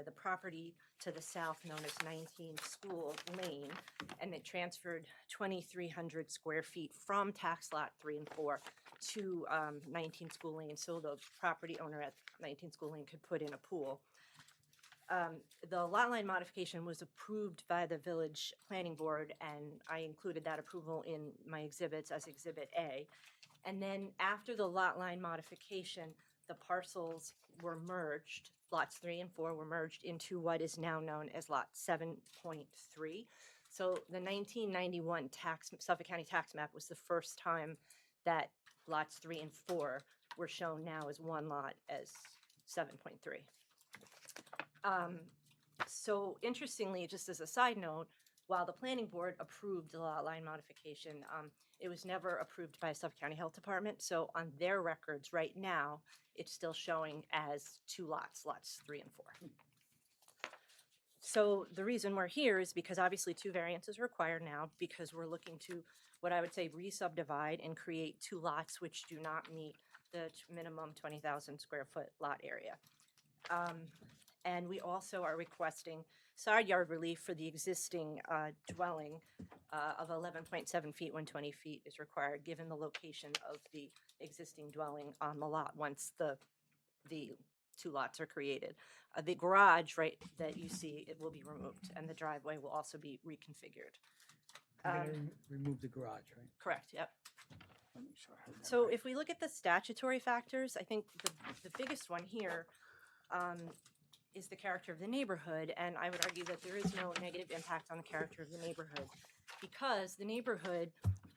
the property to the south known as 19 School Lane, and it transferred 2,300 square feet from tax lot 3 and 4 to 19 School Lane, so the property owner at 19 School Lane could put in a pool. The lot line modification was approved by the village planning board, and I included that approval in my exhibits as Exhibit A. And then after the lot line modification, the parcels were merged, lots 3 and 4 were merged into what is now known as lot 7.3. So the 1991 Suffolk County tax map was the first time that lots 3 and 4 were shown now as one lot as 7.3. So interestingly, just as a side note, while the planning board approved the lot line modification, it was never approved by Suffolk County Health Department. So on their records right now, it's still showing as 2 lots, lots 3 and 4. So the reason we're here is because obviously 2 variances are required now, because we're looking to, what I would say, re-subdivide and create 2 lots which do not meet the minimum 20,000 square foot lot area. And we also are requesting side yard relief for the existing dwelling of 11.7 feet when 20 feet is required, given the location of the existing dwelling on the lot once the 2 lots are created. The garage, right, that you see, it will be removed, and the driveway will also be reconfigured. You're gonna remove the garage, right? Correct, yep. Let me make sure I heard that So right. if we look at the statutory factors, I think the biggest one here is the character of the neighborhood, and I would argue that there is no negative impact on the character of the neighborhood, because the neighborhood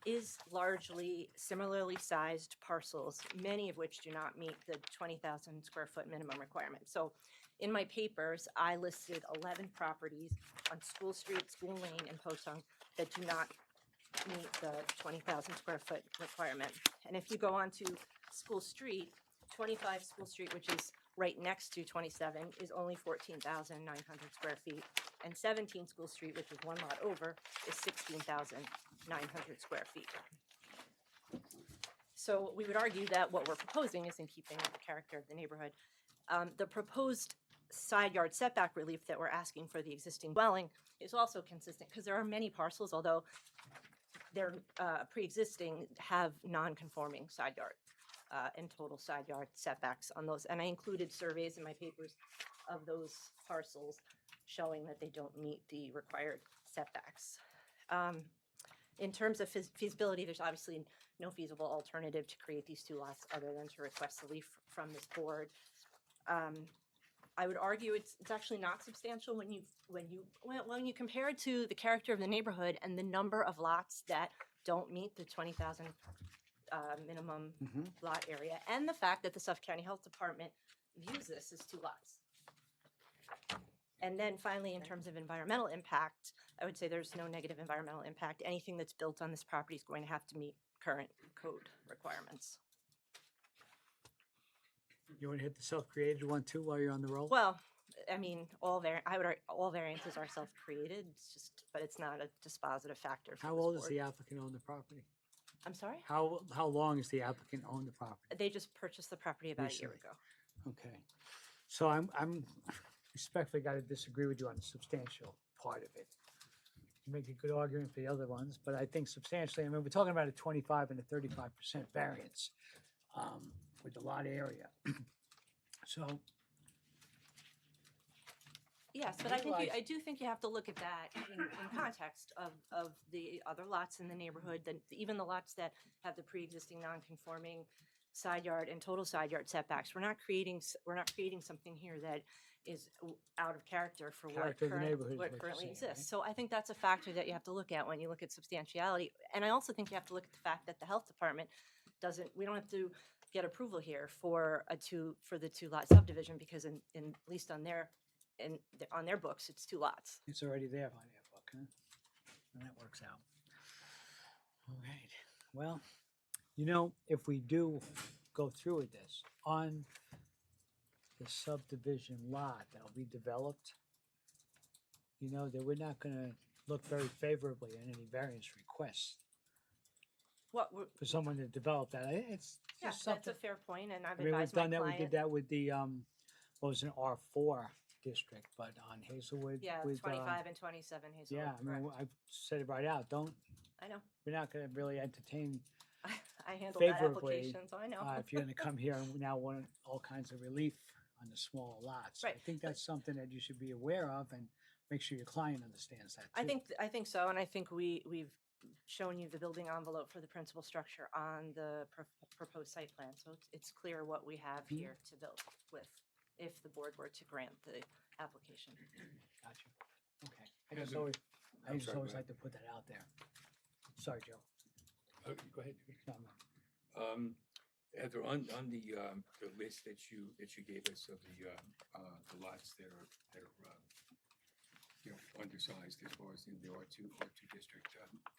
is largely similarly sized parcels, many of which do not meet the 20,000 square foot minimum requirement. So in my papers, I listed 11 properties on School Street, School Lane, and Posung that do not meet the 20,000 square foot requirement. And if you go on to School Street, 25 School Street, which is right next to 27, is only 14,900 square feet. And 17 School Street, which is one lot over, is 16,900 square feet. So we would argue that what we're proposing is in keeping with the character of the neighborhood. The proposed side yard setback relief that we're asking for the existing dwelling is also consistent, because there are many parcels, although they're pre-existing, have non-conforming side yard and total side yard setbacks on those. And I included surveys in my papers of those parcels showing that they don't meet the required setbacks. In terms of feasibility, there's obviously no feasible alternative to create these two lots other than to request relief from this board. I would argue it's actually not substantial when you compare it to the character of the neighborhood and the number of lots that don't meet the 20,000 minimum lot area, and the fact that the Suffolk County Health Department views this as two lots. And then finally, in terms of environmental impact, I would say there's no negative environmental impact. Anything that's built on this property is going to have to meet current code requirements. You want to hit the self-created one too while you're on the roll? Well, I mean, all variances are self-created. It's just, but it's not a dispositive factor. For How this old is board. the applicant own the property? I'm sorry? How long has the applicant owned the property? They just purchased the property about a year Recently. ago. Okay. So I'm respectfully got to disagree with you on the substantial part of it. You make a good argument for the other ones, but I think substantially, I mean, we're talking about a 25 and a 35% variance with the lot area. So Yes, but I do think you have to look at that in context of the other lots in the neighborhood, even the lots that have the pre-existing non-conforming side yard and total side yard setbacks. We're not creating something here that is out of character for Character of the neighborhood is what what you're currently saying, exists. right? So I think that's a factor that you have to look at when you look at substantiality. And I also think you have to look at the fact that the health department we don't have to get approval here for the two lot subdivision, because in at least on their books, it's two lots. it's already there by their book, huh? And that works out. All right. Well, if we do go through with this on the subdivision lot that'll be developed, that we're not going to look very favorably on any variance requests for someone to develop that. It's Yeah, just that's something. a fair point, and I've I mean, we've advised my done that. client. We did that with the what was an R4 district, but on Hazelwood. Yeah, with, 25 and 27 Hazelwood. Yeah, I mean, correct. I said it right out. I know. We're not going to really entertain I handled that favorably application, so I know. if you're going to come here and now want all kinds of relief on the small lots. Right, I think that's something that you should be aware of and make sure your client understands that too. I think so, and I think we've shown you the building envelope for the principal structure on the proposed site plan, so it's clear what we have here to build with if the board were to grant the application. Gotcha. Okay. I Yeah, just the- always, I'm sorry, go like ahead. to put that out there. Sorry, Joe. Go ahead. No, no. Heather, on the list that you gave us of the lots that are undersized as far as in the R2 district,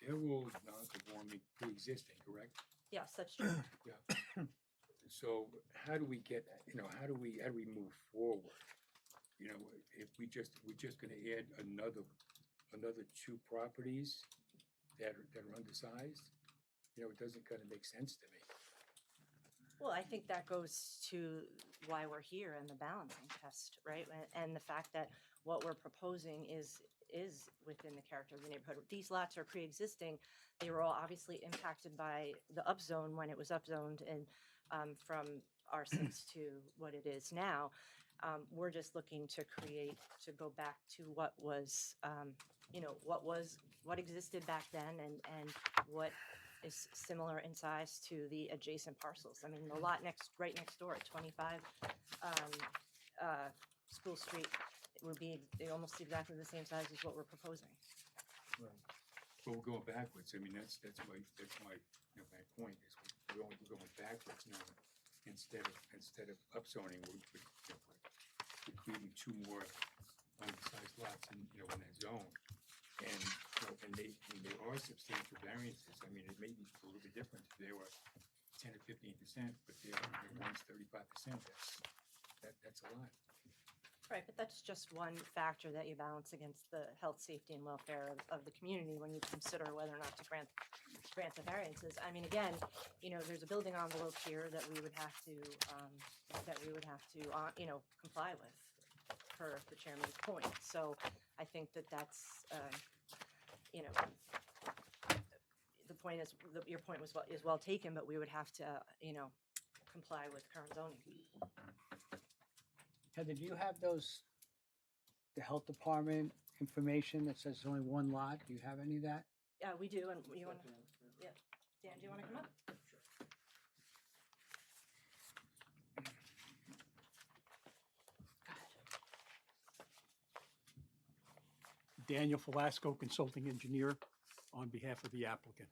they're all non-conforming pre-existing, correct? Yes, that's true. Yeah. So how do we get, how do we move forward? If we're just gonna add another two properties that are undersized, it doesn't kind of make sense to me. Well, I think that goes to why we're here and the balancing test, right? And the fact that what we're proposing is within the character of the neighborhood. These lots are pre-existing. They were all obviously impacted by the upzone when it was upzoned and from R6 to what it is now. We're just looking to go back to what was, what existed back then and what is similar in size to the adjacent parcels. I mean, the lot right next door at 25 School Street would be almost exactly the same size as what we're proposing. But we're going backwards. I mean, that's my my point is we're going backwards now. Instead of upzoning, we're creating two more undersized lots in that zone. And, you know, and they are substantial variances. I mean, it may be a little bit different if they were 10 or 15%, but one's 35%, that's a lot. Right, but that's just one factor that you balance against the health, safety, and welfare of the community when you consider whether or not to grant the variances. I mean, again, you know, there's a building envelope here that we would have to, you know, comply with, per the chairman's point. So I think that's, you know, the point is, your point is well taken, but we would have to, you know, comply with current zoning. Heather, do you have the health department information that says only one lot? Do you have any of that? Yeah, we do, and you want to, yeah, Dan, do you want to come up? Daniel Velasco, consulting engineer on behalf of the applicant.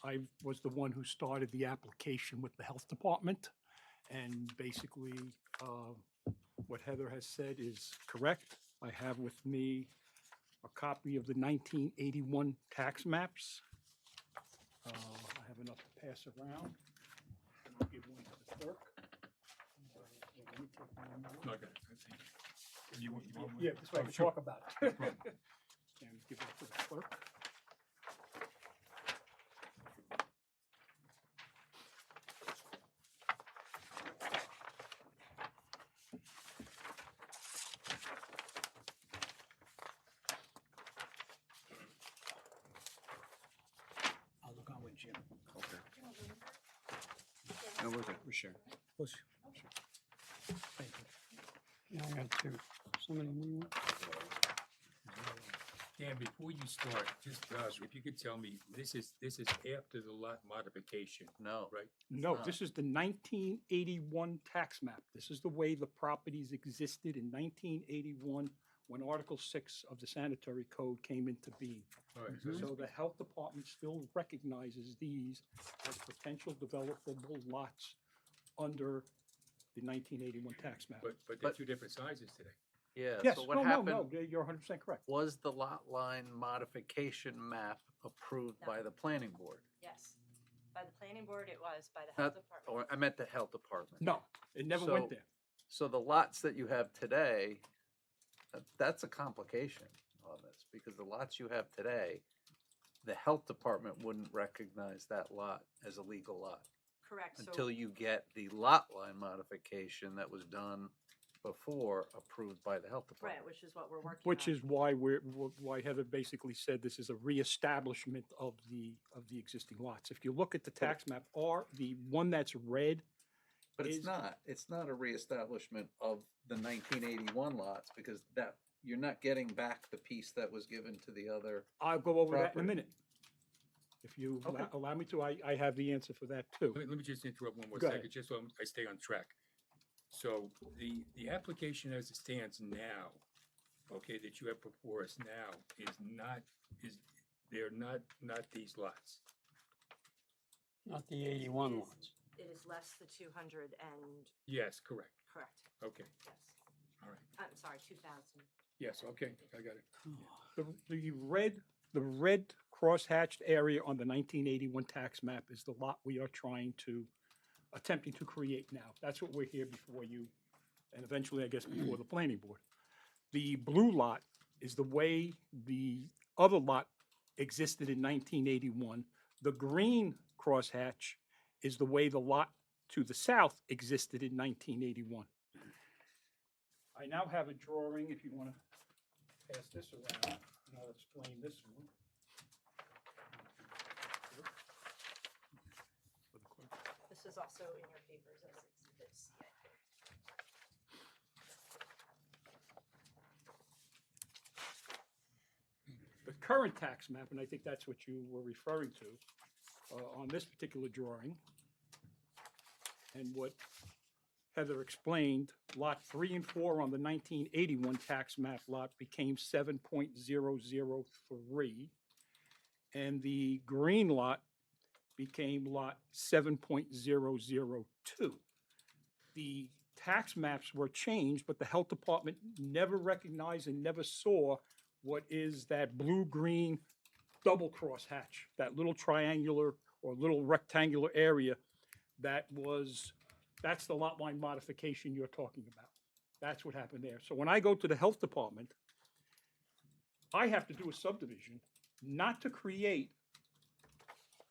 I was the one who started the application with the health department, and basically what Heather has said is correct. I have with me a copy of the 1981 tax maps. I have enough to pass around. I'll give one to the clerk. Let me take one more. Okay, you want one? Yeah, this way I can talk about it. And give that to the clerk. I'll look on with Jim. No, we're good, we're sure. Push. Thank you. Yeah, I got two. Somebody need one? Dan, before you start, just, if you could tell me, this is after the lot modification, No. right? No, not. this is the 1981 tax map. This is the way the properties existed in 1981 when Article 6 of the Sanitary Code came into being. All right, So the health department still recognizes these as potential developable lots under the 1981 tax map. but they're But- two different sizes today. Yeah, Yes, so no, what no, happened no, you're 100% correct. was the lot line modification map approved No. by the planning board? Yes. By the planning board, it was, by the health Not, department. or I meant the health department. No, it never went So- there. So the lots that you have today, that's a complication on this, because the lots you have today, the health department wouldn't recognize that lot as a legal lot Correct, so. until you get the lot line modification that was done before approved by the health Right, department. which is what we're working on. Which is why why Heather basically said this is a reestablishment of the existing lots. If you look at the tax map, the one that's red, But is- it's not a reestablishment of the 1981 lots, because that, you're not getting back the piece that was given to the other. I'll go over that in a Property. minute. If you Okay. allow me to, I have the answer for that too. Let me just interrupt one more Go ahead. second, just so I stay on track. So the application as it stands now, okay, that you have before us now they're not these lots. Not the 81 ones. It is less the 200 and, Yes, correct. correct, Okay, yes. all right. I'm sorry, 2,000. Yes, okay, I got it. The red cross-hatched area on the 1981 tax map is the lot we are attempting to create now. That's what we're here before you, and eventually, I guess, before the planning board. The blue lot is the way the other lot existed in 1981. The green crosshatch is the way the lot to the south existed in 1981. I now have a drawing, if you want to pass this around, and I'll explain this one. This is also in your papers as Exhibit C, I think. The current tax map, and I think that's what you were referring to, on this particular drawing, and what Heather explained, Lot 3 and 4 on the 1981 tax map lot became 7.003, and the green lot became lot 7.002. The tax maps were changed, but the health department never recognized and never saw what is that blue-green double crosshatch, that little triangular or little rectangular area that's the lot line modification you're talking about. That's what happened there. So when I go to the health department, I have to do a subdivision, not to create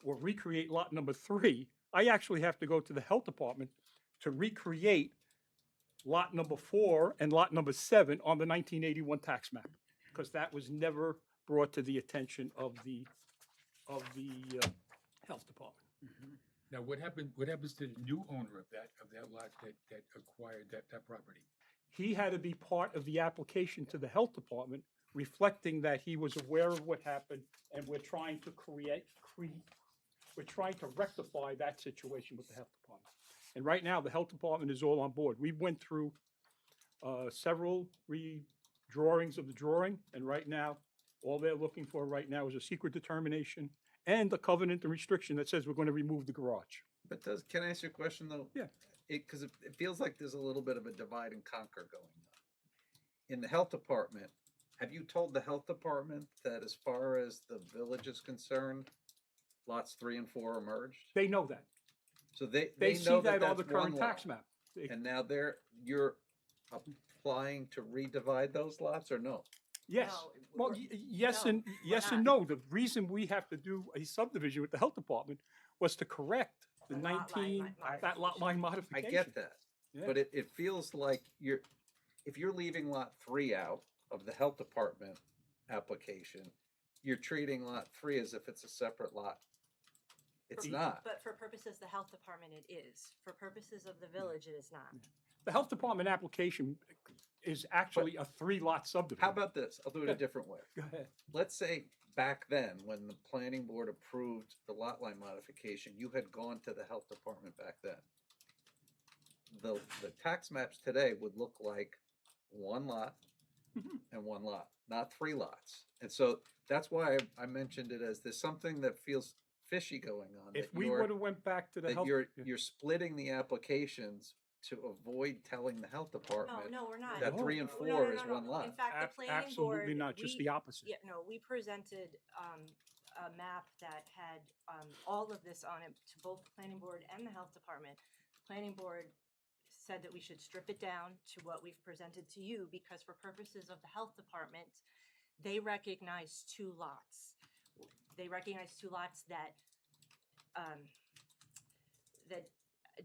or recreate lot number 3. I actually have to go to the health department to recreate lot number 4 and lot number 7 on the 1981 tax map, because that was never brought to the attention of the health department. Now, what happens to the new owner of that lot that acquired that property? He had to be part of the application to the health department, reflecting that he was aware of what happened, and we're trying to we're trying to rectify that situation with the health department. And right now, the health department is all on board. We went through several redrawings of the drawing, and right now, all they're looking for right now is a secret determination and a covenant and restriction that says we're going to remove the garage. But can I ask you a question though? Yeah. Because it feels like there's a little bit of a divide and conquer going on. In the health department, have you told the health department that as far as the village is concerned, lots 3 and 4 are merged? They know that. So they see know that on the that's one current tax lot. map. They- And now you're applying to redivide those lots or no? Yes. No, Well, we're- yes no, and we're yes and not. no. The reason we have to do a subdivision with the health department was to correct the The lot line 19, that lot line I modification. get that. Yeah. But it feels like if you're leaving lot 3 out of the health department application, you're treating lot 3 as if it's a separate lot. It's not. But for purposes of the health department, it is. For purposes of the village, it is not. The health department application is actually a 3-lot subdivision. How about this? I'll do it a different way. Go ahead. Let's say back then, when the planning board approved the lot line modification, you had gone to the health department back then. The tax maps today would look like 1 lot and 1 lot, not 3 lots. And so that's why I mentioned it as there's something that feels fishy going on. If that we you're- would have went back to the that health. you're splitting the applications to avoid telling the health No, department no, we're not. that No. 3 and No, 4 no, is no, no. 1 lot. In fact, the planning Absolutely board. not, just we- the opposite. Yeah, no, we presented a map that had all of this on it to both the planning board and the health department. The planning board said that we should strip it down to what we've presented to you, because for purposes of the health department, they recognize 2 lots. They recognize 2 lots that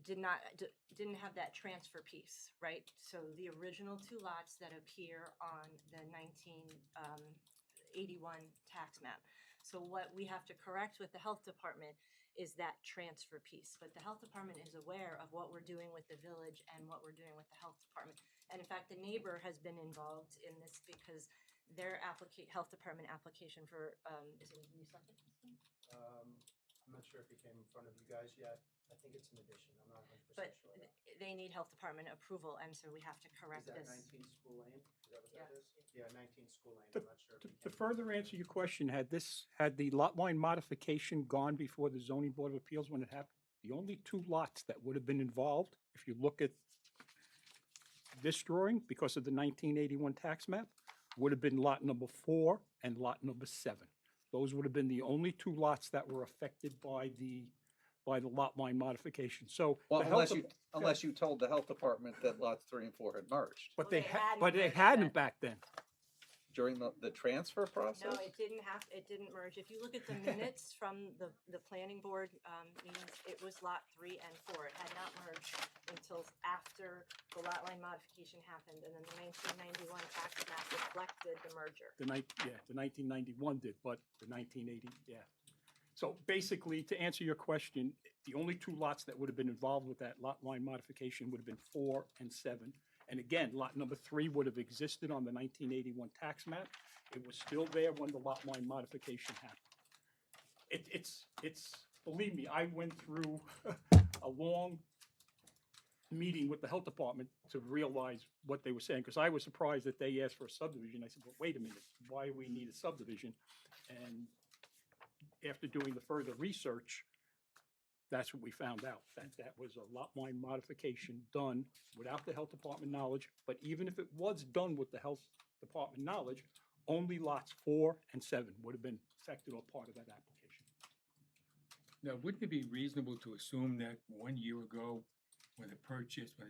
didn't have that transfer piece, right? So the original 2 lots that appear on the 1981 tax map. So what we have to correct with the health department is that transfer piece. But the health department is aware of what we're doing with the village and what we're doing with the health department. And in fact, the neighbor has been involved in this because their health department application for, is it a new septic system? I'm not sure if it came in front of you guys yet. I think it's an addition. I'm not 100% But sure. they need health department approval, and so we have to correct Is that this. 19 School Lane? Is that what Yeah. that is? Yeah, 19 School Lane. To- I'm not sure if To it to came. further answer your question, had the lot line modification gone before the zoning board of appeals when it happened? The only 2 lots that would have been involved, if you look at this drawing, because of the 1981 tax map, would have been lot number 4 and lot number 7. Those would have been the only 2 lots that were affected by the lot line modification. So. Well, the health unless you told the health department that lots 3 and 4 had merged But Well, they they had, hadn't but they merged hadn't yet. back then. during the transfer process? No, it didn't merge. If you look at the minutes from the planning board meetings, it was lot 3 and 4. It had not merged until after the lot line modification happened, and then the 1991 tax map reflected the merger. The 1991 did, but the 1980, yeah. So basically, to answer your question, the only 2 lots that would have been involved with that lot line modification would have been 4 and 7. And again, lot number 3 would have existed on the 1981 tax map. It was still there when the lot line modification happened. It's, believe me, I went through a long meeting with the health department to realize what they were saying, because I was surprised that they asked for a subdivision. I said, well, wait a minute, why we need a subdivision? And after doing the further research, that's what we found out, that was a lot line modification done without the health department knowledge. But even if it was done with the health department knowledge, only lots 4 and 7 would have been affected or part of that application. Now, wouldn't it be reasonable to assume that 1 year ago, when the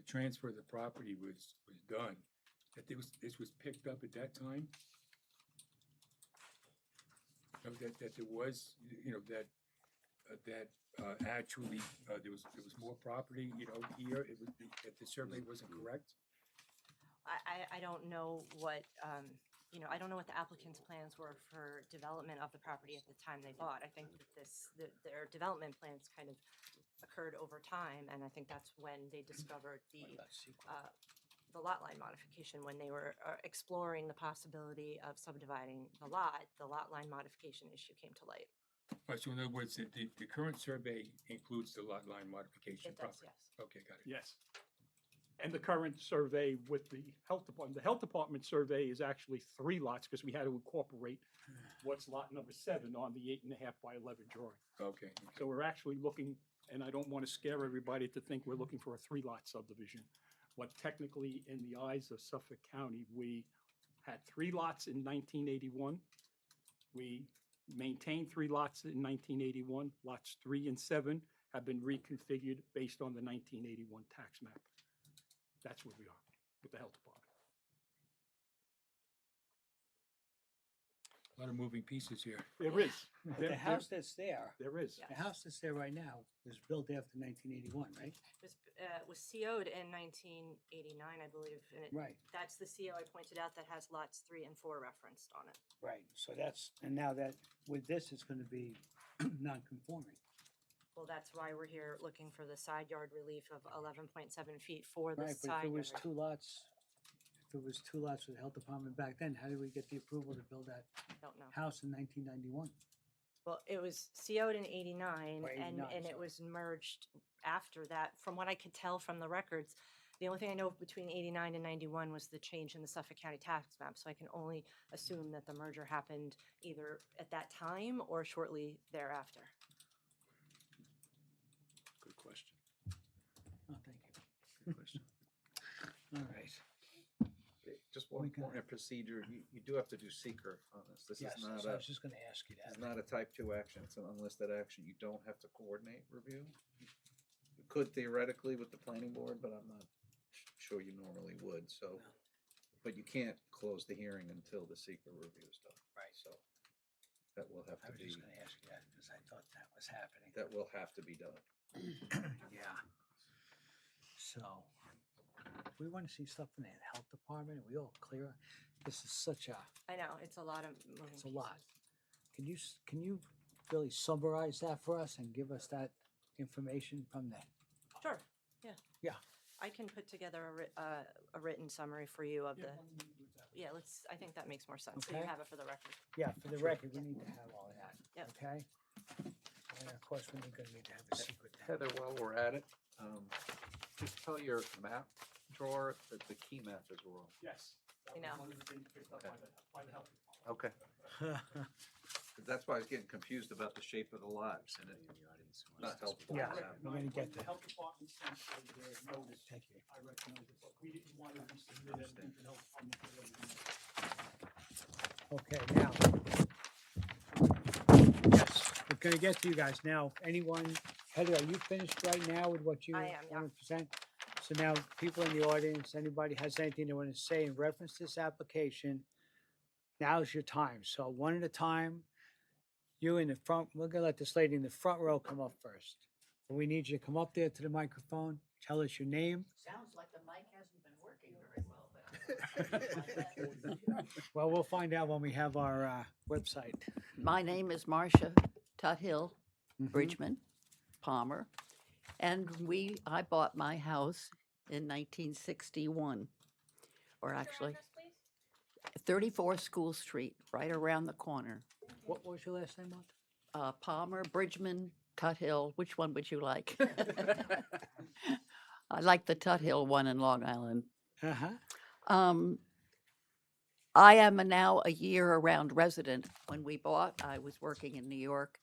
transfer of the property was done, that this was picked up at that time? That there was, actually, there was more property, here, that the survey wasn't correct? I don't know what, I don't know what the applicant's plans were for development of the property at the time they bought. I think that their development plans kind of occurred over time, and I think that's when they discovered the lot line modification. When they were exploring the possibility of subdividing the lot line modification issue came to light. Right, so in other words, the current survey includes the lot line modification It does, property? yes. Okay, got it. Yes. And the current survey with the health department survey is actually 3 lots because we had to incorporate what's lot number 7 on the 8.5 by 11 drawing. Okay. So we're actually looking, and I don't want to scare everybody to think we're looking for a 3-lot subdivision. But technically, in the eyes of Suffolk County, we had 3 lots in 1981. We maintained 3 lots in 1981. Lots 3 and 7 have been reconfigured based on the 1981 tax map. That's where we are with the health department. A lot of moving pieces here. There is. But There- the house that's there, There is. the house that's there right now was built after 1981, right? It was CO'd in 1989, I believe, and Right. that's the CO I pointed out that has lots 3 and 4 referenced on it. Right, so and now that, with this, it's gonna be non-conforming. Well, that's why we're here looking for the side yard relief of 11.7 feet for the Right, but if side it was yard. 2 lots, if it was 2 lots with the health department back then, how did we get the approval to build that I don't know. house in 1991? Well, it was CO'd in 89, Or 89, and it sorry. was merged after that. From what I could tell from the records, the only thing I know between 89 and 91 was the change in the Suffolk County tax map, so I can only assume that the merger happened either at that time or shortly thereafter. Good question. Oh, thank you. Good question. All right. Just We one can- point of procedure, you do have to do seeker on this. This Yes, is not so I a, was just gonna ask you this that. is not a type 2 action, it's an unlisted action. You don't have to coordinate review. You could theoretically with the planning board, but I'm not sure you normally would, so. No. But you can't close the hearing until the seeker review is done. Right. So that will have I to was be, just gonna ask you that, because I thought that was happening. that will have to be done. Yeah. So, we wanna see stuff in the health department, are we all clear? This is such a, I know, it's a lot of moving it's a lot. pieces. Can you really summarize that for us and give us that information from the, Sure, yeah. Yeah. I can put together a written summary for you of the, I think that makes more sense, so you Okay. have it for the record. yeah, for the record, we need to have all of that, Yep. okay? And of course, we're gonna need to have a secret. Heather, while we're at it, just tell your map drawer that the key map is wrong. Yes. I know. One of the things picked up by the health department. Okay. 'Cause that's why I was getting confused about the shape of the lots and it's not helpful. Yeah. Yeah. We're gonna get The there. health department sent their notice. Thank you. I recognize it, but we didn't want to resubmit anything to the health department. Okay, now. Yes, we're gonna get to you guys. Now, anyone, Heather, are you finished right now with what you I am, yeah. want to present? So now, people in the audience, anybody has anything they want to say in reference to this application, now's your time. So one at a time, you in the front, we're gonna let this lady in the front row come up first. So we need you to come up there to the microphone, tell us your name. Sounds like the mic hasn't been working very well then. Well, we'll find out when we have our website. My name is Marcia Tuthill Mhm. Bridgman Palmer, and I bought my house in 1961, or actually 34 School Street, right around the corner. What was your last name, Martha? Palmer, Bridgman, Tuthill. Which one would you like? I like the Tuthill one in Long Island. Uh-huh. I am now a year-round resident. When we bought, I was working in New York,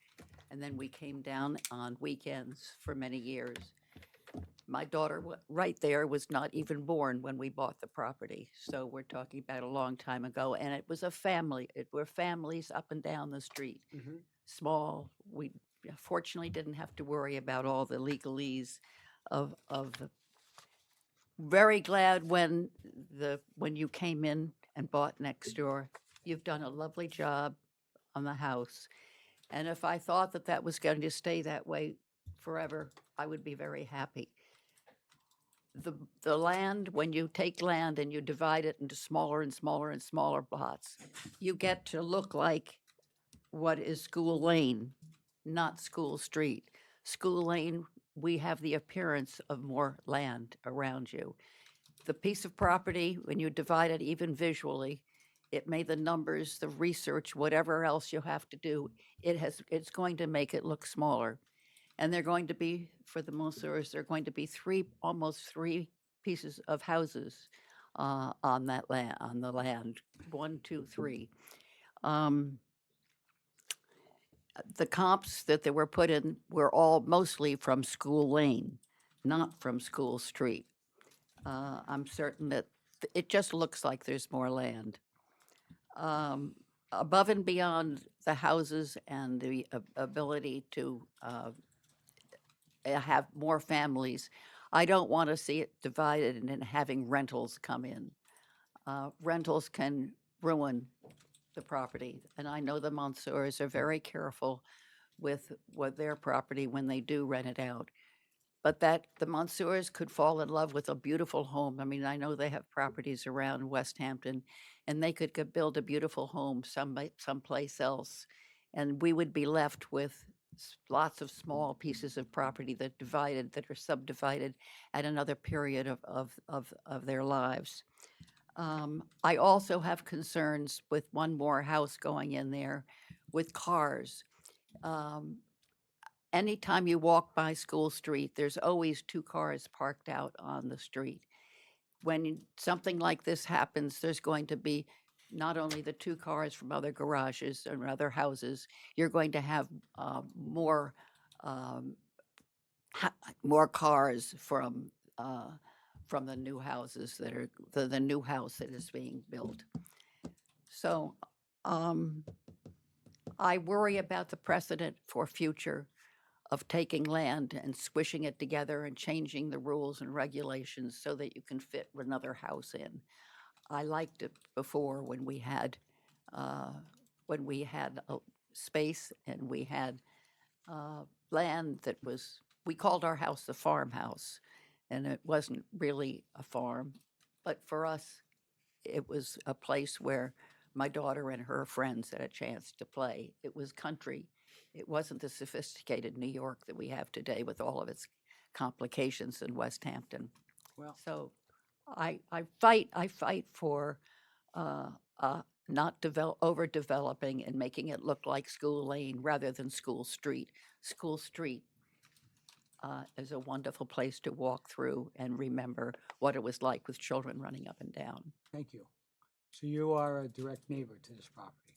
and then we came down on weekends for many years. My daughter, right there, was not even born when we bought the property. So we're talking about a long time ago. And it was a family. It were families up and down the street. Small. We fortunately didn't have to worry about all the legalese of the. Very glad when you came in and bought next door. You've done a lovely job on the house. And if I thought that that was going to stay that way forever, I would be very happy. The land, when you take land and you divide it into smaller and smaller and smaller plots, you get to look like what is School Lane, not School Street. School Lane, we have the appearance of more land around you. The piece of property, when you divide it even visually, it made the numbers, the research, whatever else you have to do, it's going to make it look smaller. And they're going to be, for the Monsieurs, they're going to be almost three pieces of houses on that land, on the land. 1, 2, 3. The comps that they were put in were all mostly from School Lane, not from School Street. I'm certain that it just looks like there's more land. Above and beyond the houses and the ability to have more families, I don't want to see it divided and then having rentals come in. Rentals can ruin the property, and I know the Monsieurs are very careful with their property when they do rent it out. But that the Monsieurs could fall in love with a beautiful home. I mean, I know they have properties around West Hampton, and they could build a beautiful home someplace else, and we would be left with lots of small pieces of property that are subdivided at another period of their lives. I also have concerns with one more house going in there with cars. Anytime you walk by School Street, there's always 2 cars parked out on the street. When something like this happens, there's going to be not only the 2 cars from other garages and other houses, you're going to have more cars from the new houses that are the new house that is being built. So I worry about the precedent for future of taking land and squishing it together and changing the rules and regulations so that you can fit another house in. I liked it before when we had a space and we had land that we called our house the farmhouse, and it wasn't really a farm, but for us, it was a place where my daughter and her friends had a chance to play. It was country. It wasn't the sophisticated New York that we have today with all of its complications in West Hampton. Well, So I fight for not overdeveloping and making it look like School Lane rather than School Street. School Street is a wonderful place to walk through and remember what it was like with children running up and down. thank you. So you are a direct neighbor to this property?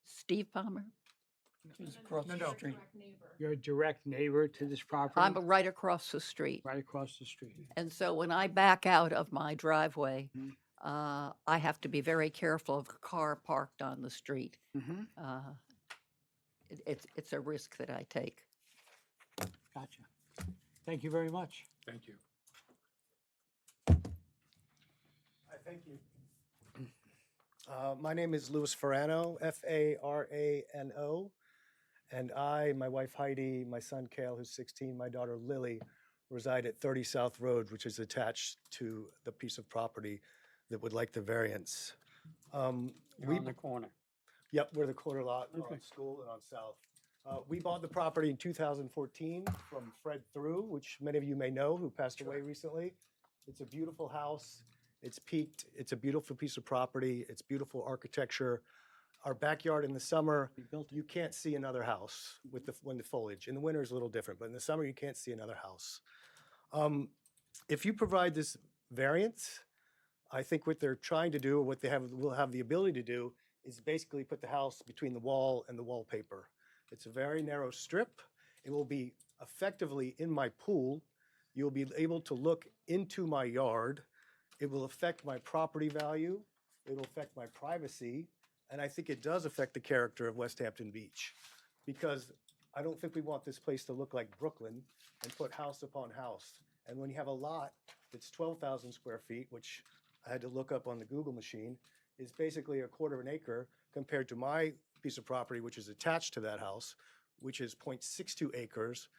Steve Palmer? Just across No, the no. street. You're a direct neighbor to this property? I'm right across the street. Right across the street. And so when I back out of my driveway, I have to be very careful of a car parked on the street. It's a risk that I take. Gotcha. Thank you very much. Thank you. Thank you. My name is Louis Farano, Farano, and I, my wife Heidi, my son Cale, who's 16, my daughter Lily, reside at 30 South Road, which is attached to the piece of property that would like the variance. You're on the corner. Yep, we're the corner lot Okay. on School and on South. We bought the property in 2014 from Fred Through, which many of you may know, who passed away recently. It's a beautiful house. It's peaked. It's a beautiful piece of property. It's beautiful architecture. Our backyard in the summer, you can't see another house when the foliage. In the winter is a little different, but in the summer you can't see another house. If you provide this variance, I think what they're trying to do, or what will have the ability to do, is basically put the house between the wall and the wallpaper. It's a very narrow strip. It will be effectively in my pool. you'll be able to look into my yard. It will affect my property value. It will affect my privacy. And I think it does affect the character of West Hampton Beach, because I don't think we want this place to look like Brooklyn and put house upon house. And when you have a lot that's 12,000 square feet, which I had to look up on the Google machine, is basically a quarter of an acre compared to my piece of property, which is attached to that house, which is 0.62 acres.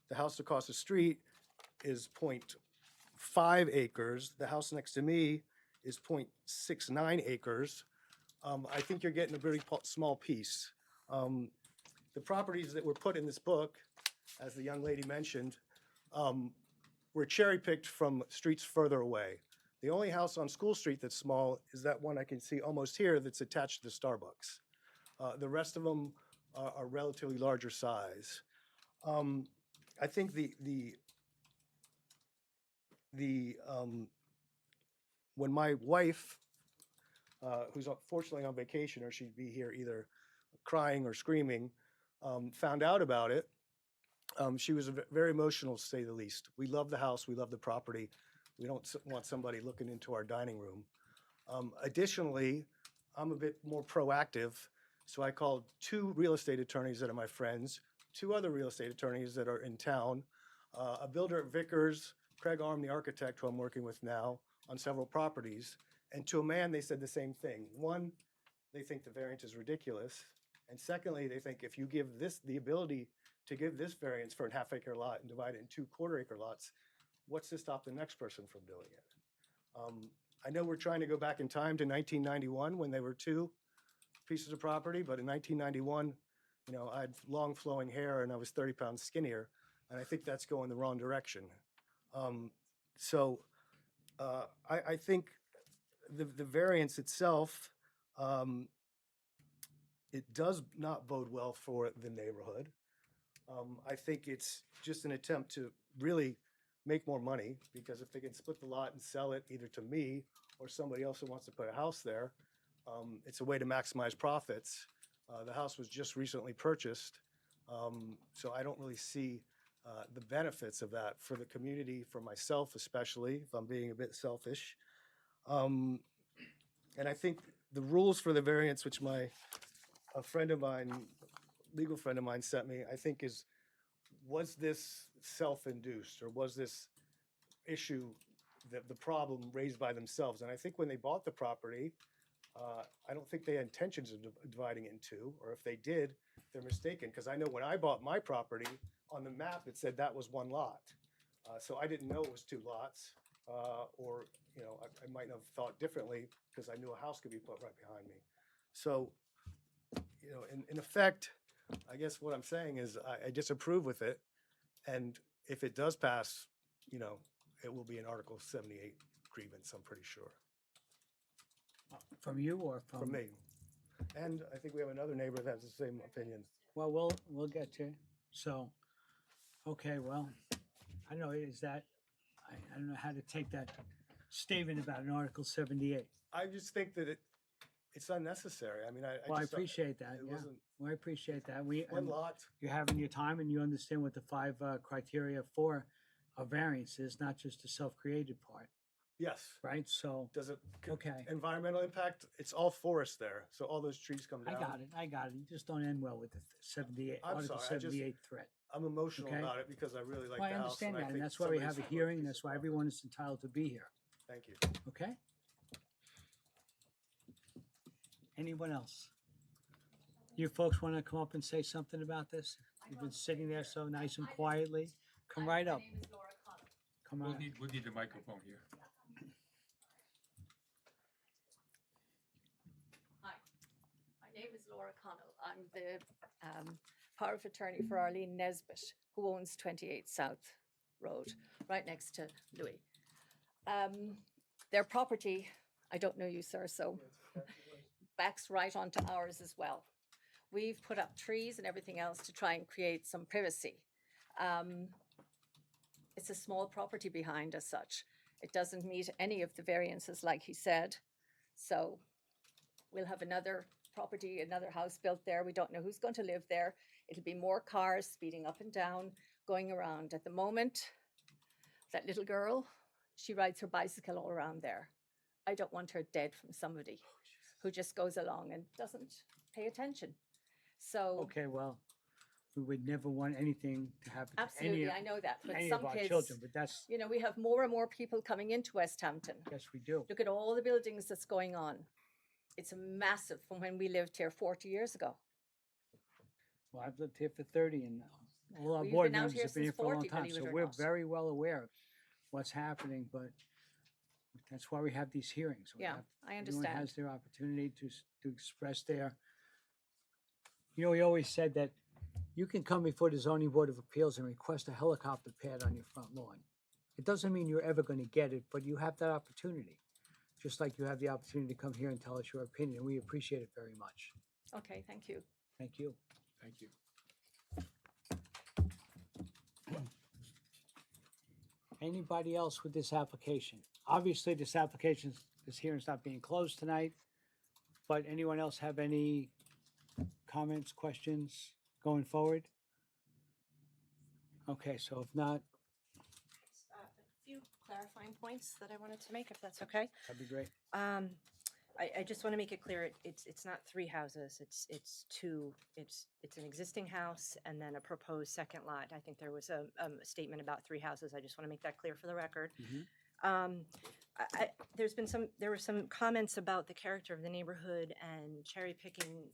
The house across the street is 0.5 acres. The house next to me is 0.69 acres. I think you're getting a very small piece. The properties that were put in this book, as the young lady mentioned, were cherry-picked from streets further away. The only house on School Street that's small is that one I can see almost here that's attached to the Starbucks. The rest of them are relatively larger size. I think when my wife, who's fortunately on vacation, or she'd be here either crying or screaming, found out about it, she was very emotional, to say the least. We love the house. We love the property. We don't want somebody looking into our dining room. Additionally, I'm a bit more proactive, so I called 2 real estate attorneys that are my friends, 2 other real estate attorneys that are in town, a builder at Vickers, Craig Arm, the architect who I'm working with now on several properties, and to a man, they said the same thing. One, they think the variance is ridiculous, and secondly, they think if you give this the ability to give this variance for a half-acre lot and divide it in 2 quarter-acre lots, what's to stop the next person from doing it? I know we're trying to go back in time to 1991 when there were 2 pieces of property, but in 1991, you know, I had long flowing hair and I was 30 pounds skinnier, and I think that's going the wrong direction. I think the variance itself, it does not bode well for the neighborhood. I think it's just an attempt to really make more money, because if they can split the lot and sell it either to me or somebody else who wants to put a house there, it's a way to maximize profits. The house was just recently purchased, so I don't really see the benefits of that for the community, for myself especially, if I'm being a bit selfish. And I think the rules for the variance, which a friend of mine, legal friend of mine sent me, I think was this self-induced, or was this issue, the problem raised by themselves? And I think when they bought the property, I don't think they had intentions of dividing it in 2, or if they did, they're mistaken. Because I know when I bought my property, on the map, it said that was 1 lot. So I didn't know it was 2 lots, or, you know, I might have thought differently because I knew a house could be put right behind me. So, you know, in effect, I guess what I'm saying is I disapprove with it. And if it does pass, you know, it will be an Article 78 grievance, I'm pretty sure. From you or from? From me. And I think we have another neighbor that has the same opinion. Well, we'll get to it. So, okay, well, I don't know, I don't know how to take that statement about an Article 78. I just think that it's unnecessary. I mean, Well, I just appreciate that, it yeah. wasn't Well, I appreciate that. 1 lot. You're having your time and you understand what the 5 criteria for a variance is, not just the self-created part, Yes. right? So, Does it, okay, environmental impact, it's all forest there. So all those trees come down. I got it. You just don't end well with the 78, I'm Article sorry, 78 threat. I'm emotional Okay. about it because I really like Well, I the house. understand that, think and that's why we have a somebody's hearing, piece that's of why property. everyone is entitled to be here, Thank you. okay? Anyone else? You folks want to come up and say something about this? You've been sitting there so nice and quietly. Come right up. Come on. We'll need the microphone here. Hi, my name is Laura Connell. I'm the power of attorney for Arlene Nesbitt, who owns 28 South Road, right next to Louis. Their property, I don't know you, sir, so backs right onto ours as well. We've put up trees and everything else to try and create some privacy. It's a small property behind as such. It doesn't meet any of the variances, like he said. So we'll have another property, another house built there. We don't know who's going to live there. It'll be more cars speeding up and down, going around. At the moment, That little girl, she rides her bicycle all around there. I don't want her dead from somebody who just goes along and doesn't pay attention. So Okay, well, we would never want anything to happen to absolutely, I know that. But any some of our kids, children, but that's, you know, we have more and more people coming into West Hampton. yes, we do. Look at all the buildings that's going on. It's massive from when we lived here 40 years ago. Well, I've lived here for 30 and all our We've board been out members here have been here since for a long 40, time. believe So it or we're not. very well aware of what's happening, but that's why we have these hearings. We Yeah, have- I Everyone understand. has their opportunity to express their, we always said that you can come before the zoning board of appeals and request a helicopter pad on your front lawn. It doesn't mean you're ever going to get it, but you have that opportunity. Just like you have the opportunity to come here and tell us your opinion. We appreciate it very much. Okay, thank you. Thank you. Thank you. Anybody else with this application? Obviously, this hearing's not being closed tonight, but anyone else have any comments, questions going forward? Okay, so if not, A few clarifying points that I wanted to make, if that's okay. that'd be great. I just want to make it clear, it's not 3 houses, it's 2. It's an existing house and then a proposed second lot. I think there was a statement about 3 houses. I just want to make that clear for the record. There were some comments about the character of the neighborhood and cherry picking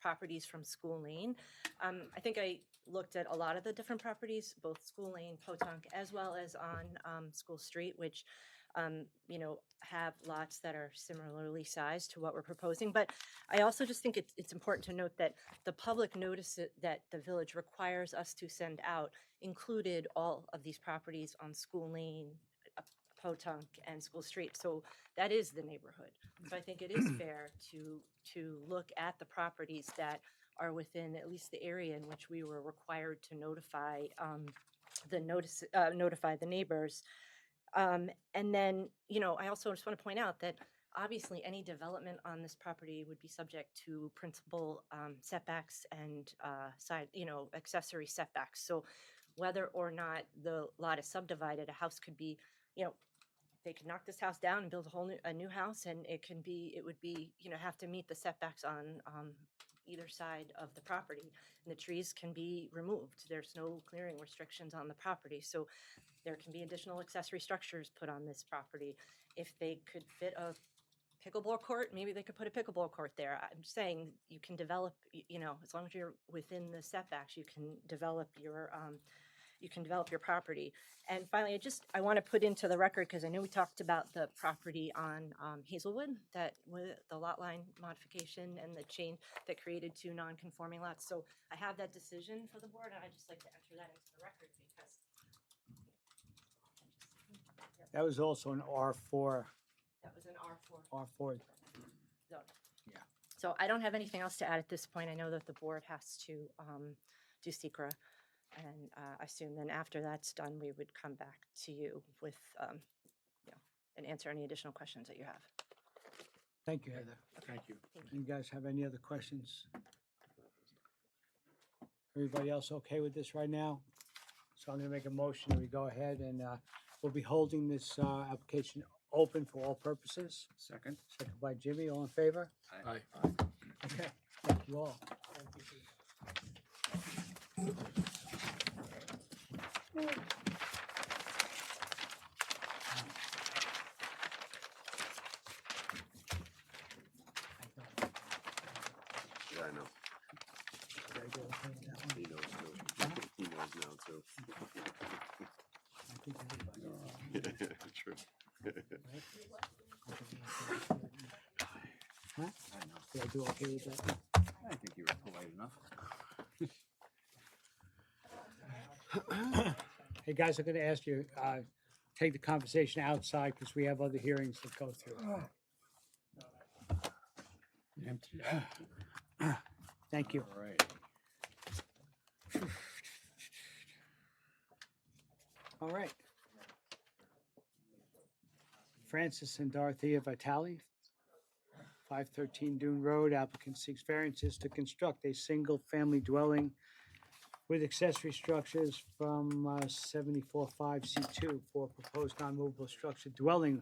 properties from School Lane. I think I looked at a lot of the different properties, both School Lane, Potonk, as well as on School Street, which have lots that are similarly sized to what we're proposing. But I also just think it's important to note that the public notice that the village requires us to send out included all of these properties on School Lane, Potonk, and School Street. So that is the neighborhood. So I think it is fair to look at the properties that are within at least the area in which we were required to notify the neighbors. And then, I also just want to point out that obviously any development on this property would be subject to principal setbacks and accessory setbacks. So whether or not the lot is subdivided, a house could be, they could knock this house down and build a new house, and it would be, have to meet the setbacks on either side of the property. And the trees can be removed. There's no clearing restrictions on the property. So there can be additional accessory structures put on this property. If they could fit a pickleball court, maybe they could put a pickleball court there. I'm just saying you can develop, as long as you're within the setbacks, you can develop your property. And finally, I want to put into the record, because I know we talked about the property on Hazelwood, that with the lot line modification and the change that created 2 non-conforming lots. So I have that decision for the board, and I'd just like to enter that into the record because That was also an R4. that was an R4 R4. zone. Yeah. So I don't have anything else to add at this point. I know that the board has to do secra, and I assume then after that's done, we would come back to you with, and answer any additional questions that you have. Thank you, Heather. Thank you. You guys have any other questions? Everybody else okay with this right now? So I'm going to make a motion that we go ahead and we'll be holding this application open for all purposes. Second. Second by Jimmy, all in favor? Aye. Okay, thank you all. Yeah, I know. He knows too. He knows now too. True. Huh? Did I do okay with that? I think you were polite enough. Hey, guys, I'm going to ask you, take the conversation outside because we have other hearings to go through. Empty. Thank you. All right. All right. Francis and Dorothea Vitale, 513 Dune Road, applicant seeks variances to construct a single-family dwelling with accessory structures from 74.5C2 for proposed non-movable structure dwelling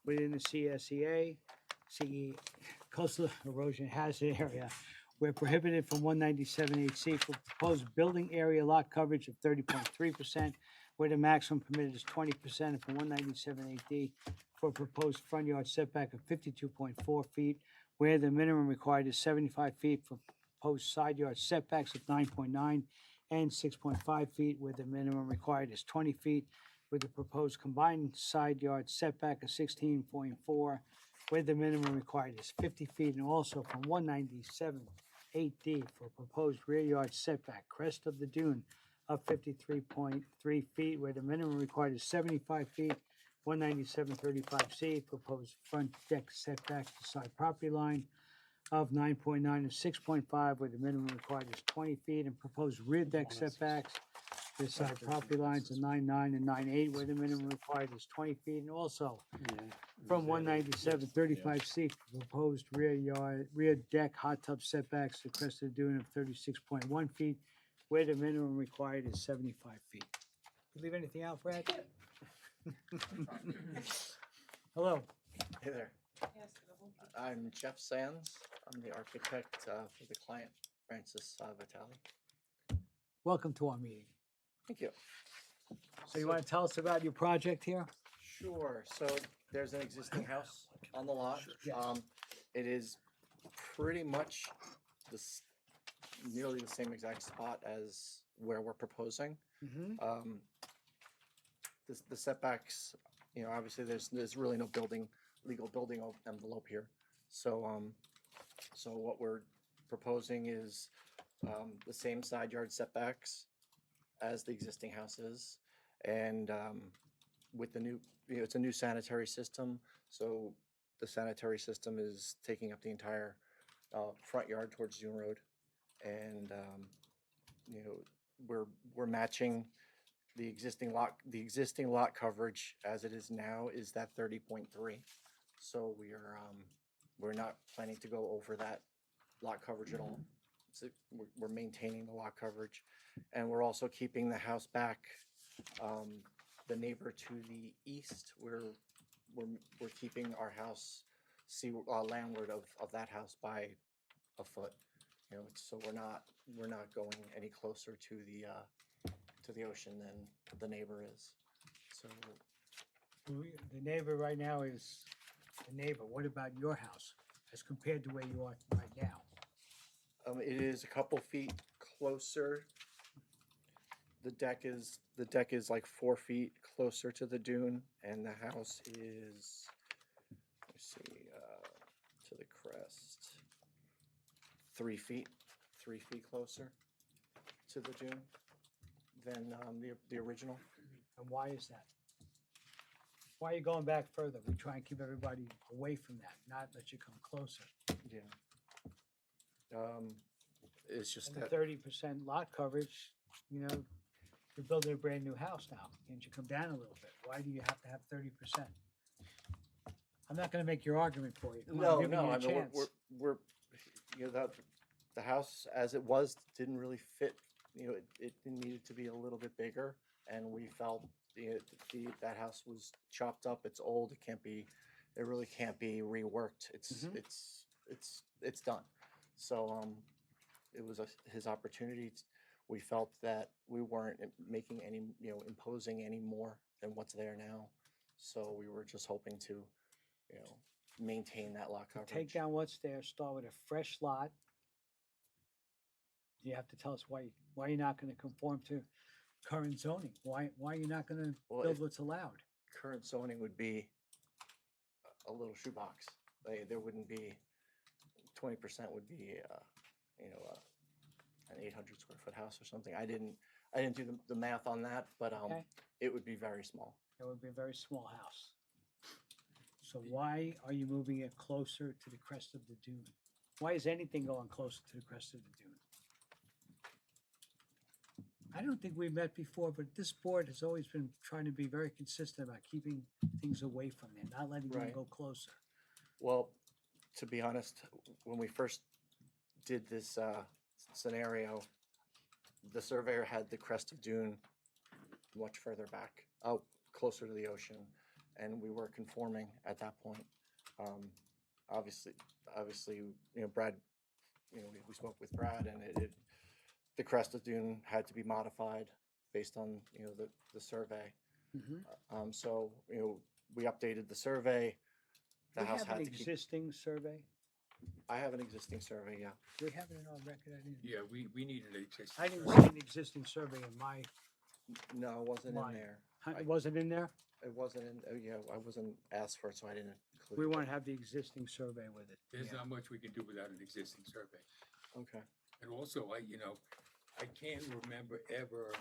within the CSEA, CE coastal erosion hazard area where prohibited from 197.8C for proposed building area lot coverage of 30.3%, where the maximum permitted is 20%, and from 197.8D for proposed front yard setback of 52.4 feet, where the minimum required is 75 feet for proposed side yard setbacks of 9.9 and 6.5 feet, where the minimum required is 20 feet, with the proposed combined side yard setback of 16.4, where the minimum required is 50 feet, and also from 197.8D for proposed rear yard setback, crest of the dune of 53.3 feet, where the minimum required is 75 feet, 197.35C, proposed front deck setback to side property line of 9.9 and 6.5, where the minimum required is 20 feet, and proposed rear deck setbacks to side property lines of 9.9 and 9.8, where the minimum required is 20 feet, and also from 197.35C, proposed rear deck hot tub setbacks to crest of the dune of 36.1 feet, where the minimum required is 75 feet. You leave anything out, Brad? Hello. Hey there. I'm Jeff Sands. I'm the architect for the client, Francis Vitale. Welcome to our meeting. Thank you. So you want to tell us about your project here? Sure. So there's an existing house on the lot. It is pretty much nearly the same exact spot as where we're proposing. The setbacks, you know, obviously there's really no legal building envelope here. So so what we're proposing is the same side yard setbacks as the existing house is, and with the new, you know, it's a new sanitary system, so the sanitary system is taking up the entire front yard towards June Road, and you know, we're matching the existing lot coverage as it is now is that 30.3. So we're not planning to go over that lot coverage at all. So we're maintaining the lot coverage, and we're also keeping the house back. The neighbor to the east, we're keeping our house landward of that house by a foot. You know, so we're not going any closer to the ocean than the neighbor is. So The neighbor right now is the neighbor. What about your house as compared to where you are right now? it is a couple feet closer. The deck is like 4 feet closer to the dune, and the house is, let's see, to the crest, 3 feet closer to the dune than the original. And why is that? Why are you going back further? We try and keep everybody away from that, not let you come closer. Yeah. It's just And the that 30% lot coverage, you know, you're building a brand new house now. Can't you come down a little bit? Why do you have to have 30%? I'm not gonna make your argument for you. Come on, I'm giving you a I mean, chance. we're you know, the house as it was didn't really fit. You know, it needed to be a little bit bigger, and we felt that house was chopped up. It's old. It really can't be reworked. It's done. So it was his opportunity. We felt that we weren't making any, you know, imposing any more than what's there now. So we were just hoping to, you know, maintain that lot coverage. Take down what's there, start with a fresh lot. You have to tell us why you're not gonna conform to current zoning. Why are you not gonna build what's allowed? Current zoning would be a little shoebox. There wouldn't be 20% would be, you know, an 800 square foot house or something. I didn't do the math on that, but Okay. it would be very small. It would be a very small house. So why are you moving it closer to the crest of the dune? Why is anything going closer to the crest of the dune? I don't think we met before, but this board has always been trying to be very consistent about keeping things away from there, not letting them Right. go closer. Well, to be honest, when we first did this scenario, the surveyor had the crest of dune much further back, out closer to the ocean, and we were conforming at that point. Obviously, Brad, we spoke with Brad, and the crest of dune had to be modified based on, the survey. So, we updated the survey. The We house have had an to keep. existing survey. I have an existing survey, yeah. Do we have it in our record? I didn't. Yeah, we needed an existing. I didn't survey. see an existing survey in my. No, it wasn't Mine. in there. It wasn't in there? It wasn't in, I wasn't asked for it, so I didn't include We it. want to have the existing survey with it. There's not much we can do without an existing survey. Okay. And also, I can't remember ever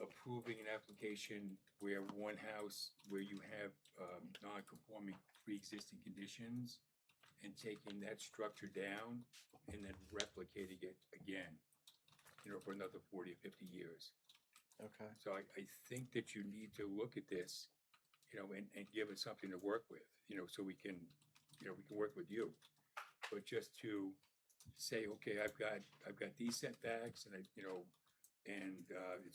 approving an application where one house where you have non-conforming pre-existing conditions and taking that structure down and then replicating it again, for another 40 or 50 years. Okay. So I think that you need to look at this, and give us something to work with, so we can work with you. But just to say, okay, I've got these setbacks and it's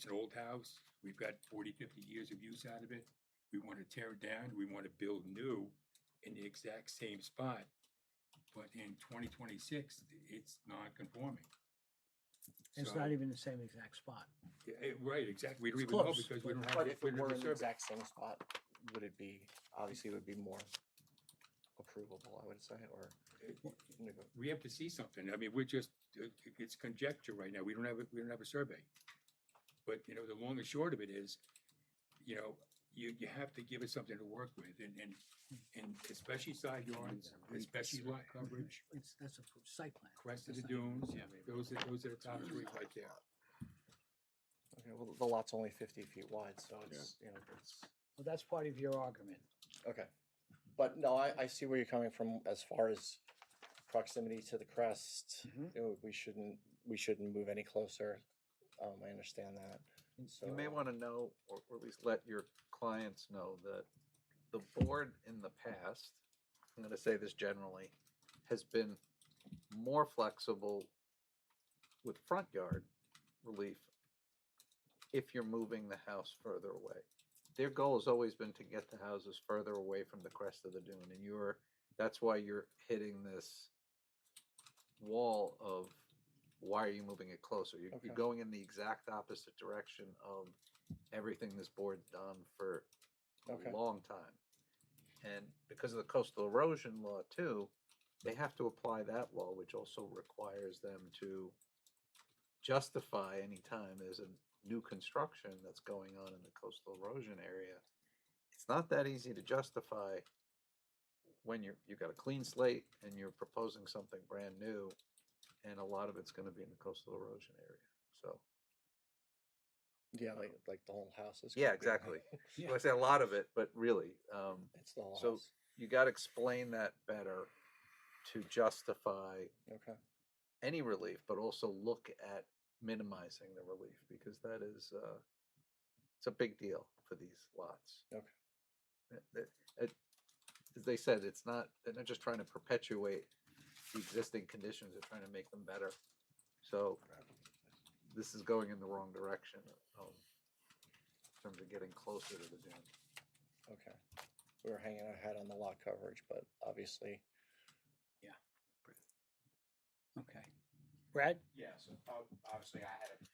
an old house. We've got 40, 50 years of use out of it. We want to tear it down. We want to build new in the exact same spot. But in 2026, it's non-conforming. It's not even the same exact spot. Right, exactly. We don't It's even know close. because we don't have. But if we it don't were have in a the survey. exact same spot, obviously it would be more approvable, I would say, or. We have to see something. I mean, it's conjecture right now. We don't have a survey. But, the long and short of it is, you have to give us something to work with, and especially side yards, especially lot coverage, That's a site plan. crest of the dunes, those are the top three right there. Okay, well, the lot's only 50 feet wide, so it's, it's. Well, that's part of your argument. Okay. But no, I see where you're coming from as far as proximity to the crest. We shouldn't move any closer. I understand that. So You may want to know, or at least let your clients know, that the board in the past, I'm going to say this generally, has been more flexible with front yard relief if you're moving the house further away. Their goal has always been to get the houses further away from the crest of the dune, and that's why you're hitting this wall of why are you moving it closer? You're going in the exact opposite direction of everything this board's done for a long time. And because of the coastal erosion law too, they have to apply that law, which also requires them to justify any time there's a new construction that's going on in the coastal erosion area. It's not that easy to justify when you've got a clean slate and you're proposing something brand new, and a lot of it's going to be in the coastal erosion area. So yeah, like the whole house is. yeah, exactly. Well, I say a lot of it, but really, It's the whole so house. you got to explain that better to justify any relief, but also look at minimizing the relief, because that is it's a big deal for these lots. As they said, they're not just trying to perpetuate the existing conditions, they're trying to make them better. So this is going in the wrong direction in terms of getting closer to the dune. Okay. We were hanging our hat on the lot coverage, but obviously. Yeah. Okay. Brad? Yeah, so obviously I had an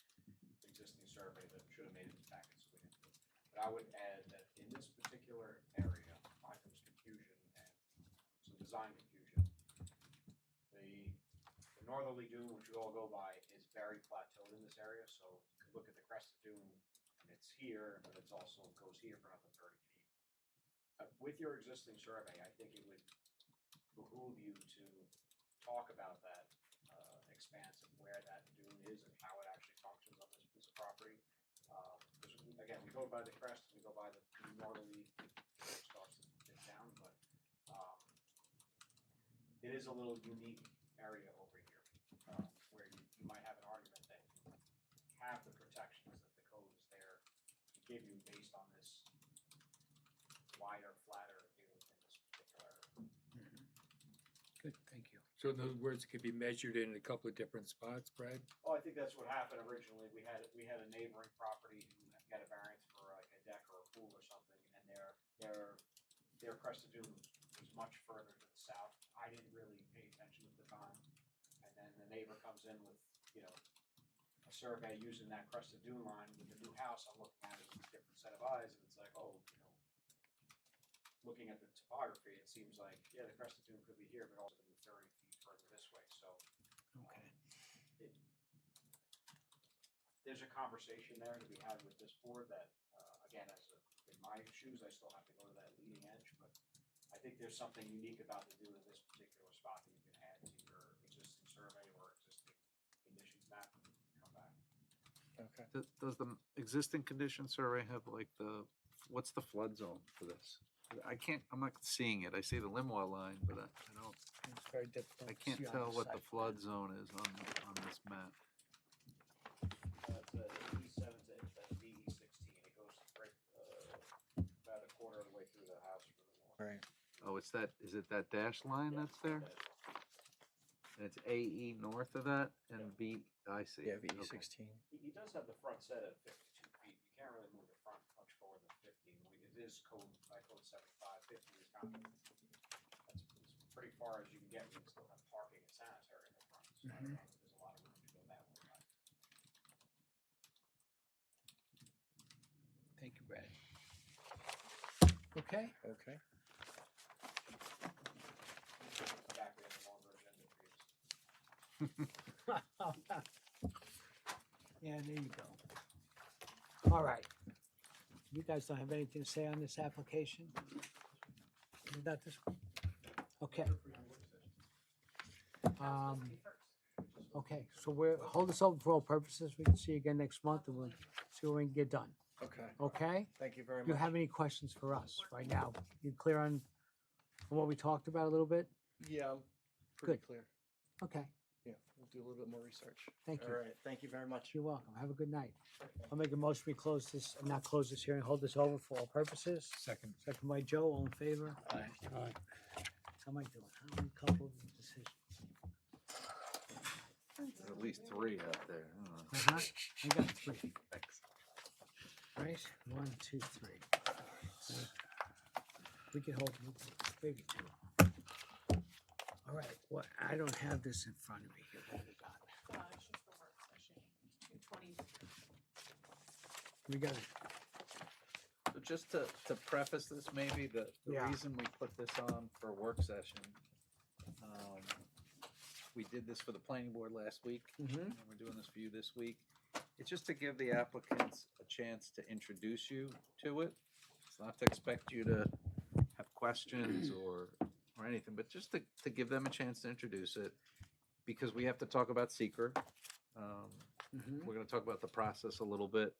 existing survey that should have made it in the packet, so we didn't. But I would add that in this particular area, I think there's confusion and some design confusion. The northerly dune, which we all go by, is very plateaued in this area, so you can look at the crest of dune, and it's here, but it's also goes here for another 30 feet. With your existing survey, I think it would behoove you to talk about that expanse of where that dune is and how it actually functions on this piece of property. Because again, we go by the crest, we go by the northerly, it starts to dip down, but it is a little unique area over here where you might have an argument that you have the protections that the code is there to give you based on this wider, flatter view in this particular area. Good, thank you. So in other words, it could be measured in a couple of different spots, Brad? Oh, I think that's what happened originally. We had a neighboring property who got a variance for like a deck or a pool or something, and their crest of dune was much further to the south. I didn't really pay attention at the time. And then the neighbor comes in with, you know, a survey using that crest of dune line with the new house. I'm looking at it with a different set of eyes, and it's like, oh, you know, looking at the topography, it seems like, yeah, the crest of dune could be here, but also could be 30 feet further this way. So Okay. there's a conversation there to be had with this board that, again, in my shoes, I still have to go to that leading edge, but I think there's something unique about the dune in this particular spot that you can add to your existing survey or existing conditions map and come back. Okay. Does the existing condition survey have like what's the flood zone for this? I'm not seeing it. I see the Limwa line, but I don't, It's very difficult. I to can't see on tell what the site flood plan. zone is on this map. It's E7 to DE16. It goes right about a quarter of the way through the house from the north. Right. Oh, is it that dash line that's there? And it's AE north of that and B, I see. Yeah, Okay. VE 16. He does have the front set at 52 feet. You can't really move the front much forward than 50. It is code by code 75. 50 is kind of, that's as pretty far as you can get. You can still have parking and sanitary in the front. So I don't know if there's a lot of room to go that way. Thank you, Brad. Okay. Okay. Back we have a longer agenda for you. Yeah, there you go. All right. You guys don't have anything to say on this application? About this one? Okay. Okay, so hold this open for all purposes. We can see you again next month and we'll see what we can get done. Okay. Okay? Thank you very Do you much. have any questions for us right now? You clear on what we talked about a little bit? Yeah, I'm pretty Good. clear. Okay, Yeah, we'll do a little bit more research. Thank you. All right. Thank you very much. you're welcome. Have a good night. I'll make a motion, we close this, not close this hearing, hold this over for all purposes. Second. Second by Joe, all in favor? Aye. How am I doing? How many couple of decisions? There's at least 3 out there. Uh-huh, I got 3. Right, 1, 2, 3. We can hold, maybe 2. All right, well, I don't have this in front of me here, what we got? It's just the work session, 220. We got it. So just to preface this, maybe the Yeah. reason we put this on for a work session, we did this for the planning board last week, Mm-hmm. and we're doing this for you this week. It's just to give the applicants a chance to introduce you to it. It's not to expect you to have questions or anything, but just to give them a chance to introduce it, because we have to talk about seeker. Mm-hmm. We're gonna talk about the process a little bit,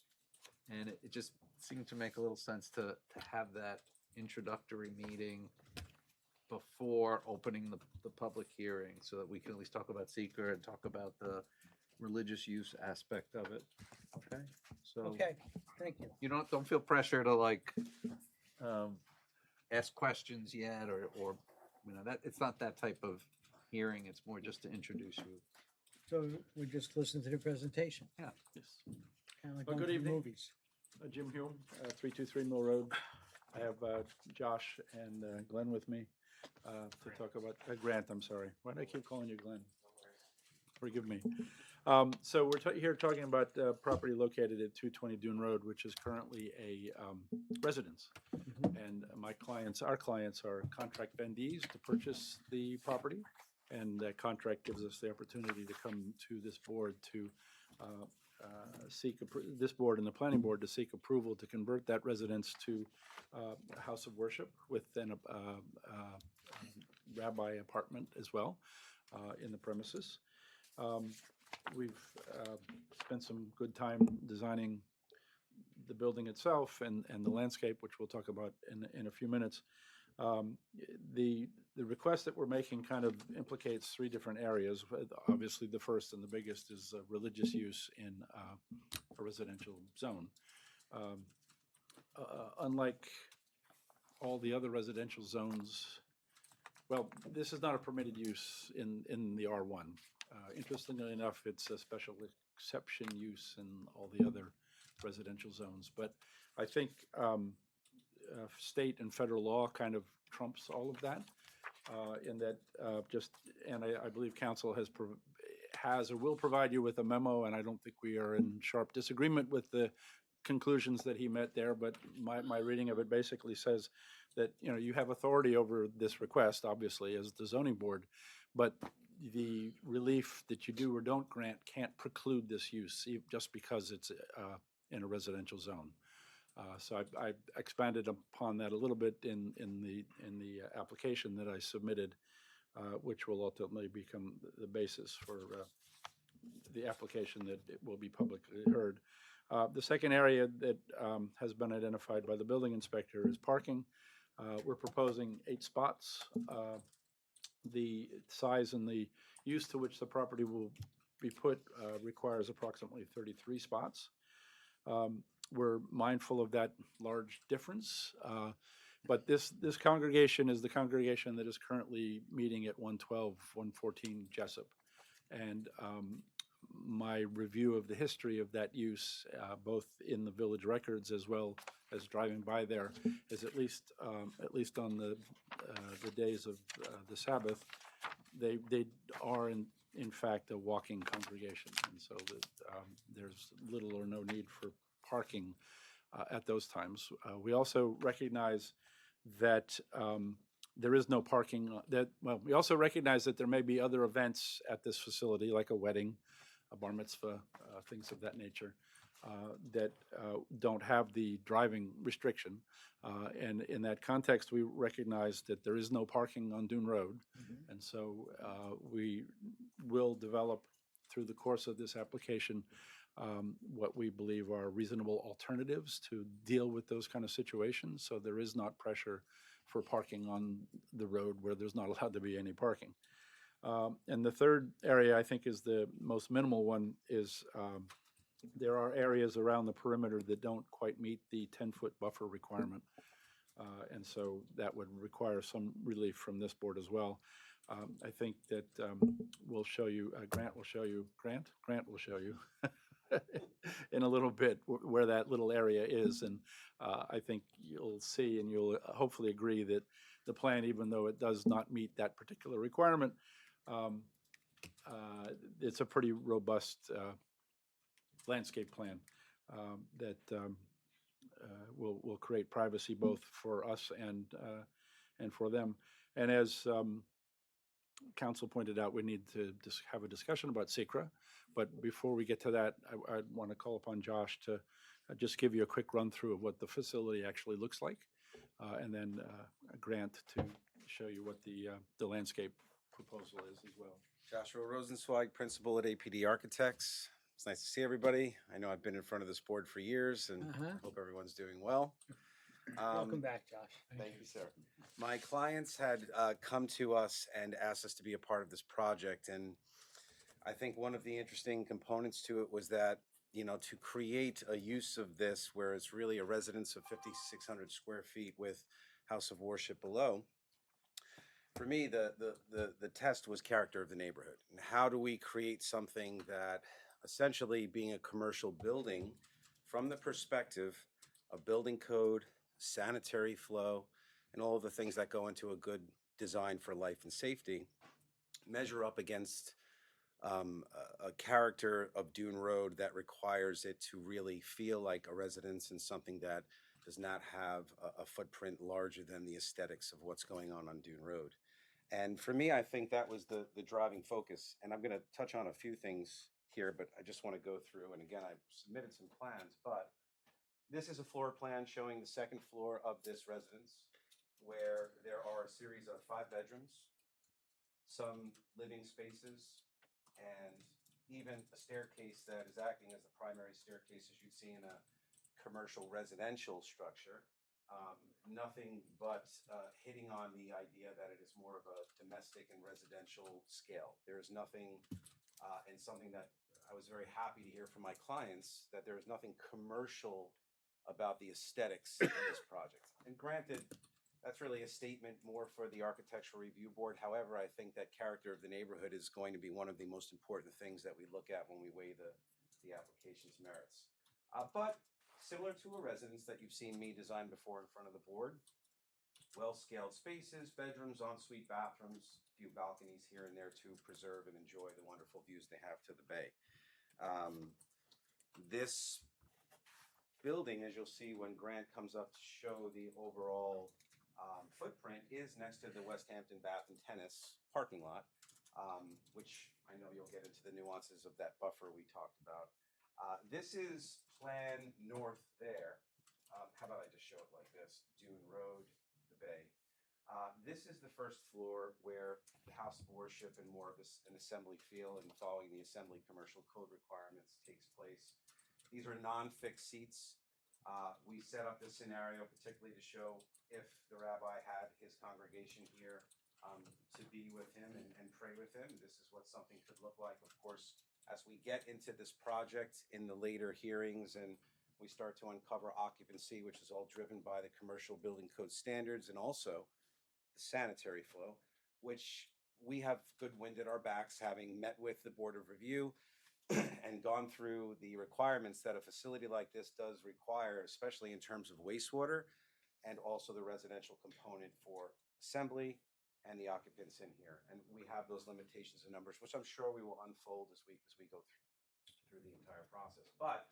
and it just seemed to make a little sense to have that introductory meeting before opening the public hearing, so that we can at least talk about seeker and talk about the religious use aspect of it. Okay, so Okay, thank you. you don't feel pressure to like ask questions yet, or you know, that it's not that type of hearing. It's more just to introduce you. So we just listened to the presentation, Yeah. Yes. kind of like Well, going good to the evening. movies. Jim Hume, 323 Mill Road. I have Josh and Glenn with me to talk about, Grant, I'm sorry. Why do I keep calling you Glenn? Forgive me. So we're here talking about property located at 220 Dune Road, which is currently a residence. And our clients are contract vendees to purchase the property. And that contract gives us the opportunity to come to this board to seek, this board and the planning board to seek approval to convert that residence to a house of worship with then a rabbi apartment as well in the premises. We've spent some good time designing the building itself and the landscape, which we'll talk about in a few minutes. The request that we're making kind of implicates 3 different areas. Obviously, the first and the biggest is religious use in a residential zone. Unlike all the other residential zones, Well, this is not a permitted use in the R1. Interestingly enough, it's a special exception use in all the other residential zones. But I think state and federal law kind of trumps all of that. In that and I believe council has or will provide you with a memo, and I don't think we are in sharp disagreement with the conclusions that he met there, but my reading of it basically says that, you have authority over this request, obviously, as the zoning board, but the relief that you do or don't grant can't preclude this use just because it's in a residential zone. So I expanded upon that a little bit in the application that I submitted, which will ultimately become the basis for the application that it will be publicly heard. The second area that has been identified by the building inspector is parking. We're proposing 8 spots. The size and the use to which the property will be put requires approximately 33 spots. We're mindful of that large difference, but this congregation is the congregation that is currently meeting at 112, 114 Jessup. And my review of the history of that use, both in the village records as well as driving by there, is at least on the days of the Sabbath, they are in fact a walking congregation, and so that there's little or no need for parking at those times. We also recognize that there is no parking. We also recognize that there may be other events at this facility, like a wedding, a bar mitzvah, things of that nature, that don't have the driving restriction. And in that context, we recognize that there is no parking on Dune Road. And so we will develop through the course of this application what we believe are reasonable alternatives to deal with those kind of situations. So there is not pressure for parking on the road where there's not allowed to be any parking. And the third area I think is the most minimal one is there are areas around the perimeter that don't quite meet the 10-foot buffer requirement. And so that would require some relief from this board as well. I think that we'll show you, Grant will show you in a little bit where that little area is. And I think you'll see and you'll hopefully agree that the plan, even though it does not meet that particular requirement, it's a pretty robust landscape plan that will create privacy both for us and for them. And as council pointed out, we need to just have a discussion about SECRA. But before we get to that, I'd want to call upon Josh to just give you a quick run through of what the facility actually looks like, and then Grant to show you what the landscape proposal is as well. Joshua Rosenzweig, principal at APD Architects. It's nice to see everybody. I know I've been in front of this board for years, and I hope everyone's doing well. Welcome back, Josh. Thank you, sir. My clients had come to us and asked us to be a part of this project, and I think one of the interesting components to it was that, to create a use of this where it's really a residence of 5,600 square feet with house of worship below. For me, the test was character of the neighborhood. And how do we create something that essentially, being a commercial building, from the perspective of building code, sanitary flow, and all of the things that go into a good design for life and safety, measure up against a character of Dune Road that requires it to really feel like a residence and something that does not have a footprint larger than the aesthetics of what's going on Dune Road. And for me, I think that was the driving focus. And I'm going to touch on a few things here, but I just want to go through. And again, I've submitted some plans, but this is a floor plan showing the second floor of this residence, where there are a series of 5 bedrooms, some living spaces, and even a staircase that is acting as the primary staircase as you'd see in a commercial residential structure. Nothing but hitting on the idea that it is more of a domestic and residential scale. There is nothing, and something that I was very happy to hear from my clients, that there is nothing commercial about the aesthetics of this project. And granted, That's really a statement more for the Architectural Review Board. However, I think that character of the neighborhood is going to be one of the most important things that we look at when we weigh the application's merits. But similar to a residence that you've seen me design before in front of the board, well-scaled spaces, bedrooms, ensuite bathrooms, a few balconies here and there to preserve and enjoy the wonderful views they have to the bay. This building, as you'll see when Grant comes up to show the overall footprint, is next to the West Hampton Bath and Tennis parking lot, which I know you'll get into the nuances of that buffer we talked about. This is Plan North there. How about I just show it like this? Dune Road, the bay. This is the first floor where the house of worship and more of an assembly feel and following the assembly commercial code requirements takes place. These are non-fixed seats. We set up this scenario particularly to show if the rabbi had his congregation here to be with him and pray with him. This is what something could look like. Of course, as we get into this project in the later hearings and we start to uncover occupancy, which is all driven by the commercial building code standards and also the sanitary flow, which we have good wind at our backs, having met with the Board of Review and gone through the requirements that a facility like this does require, especially in terms of wastewater and also the residential component for assembly and the occupants in here. And we have those limitations and numbers, which I'm sure we will unfold as we go through the entire process. But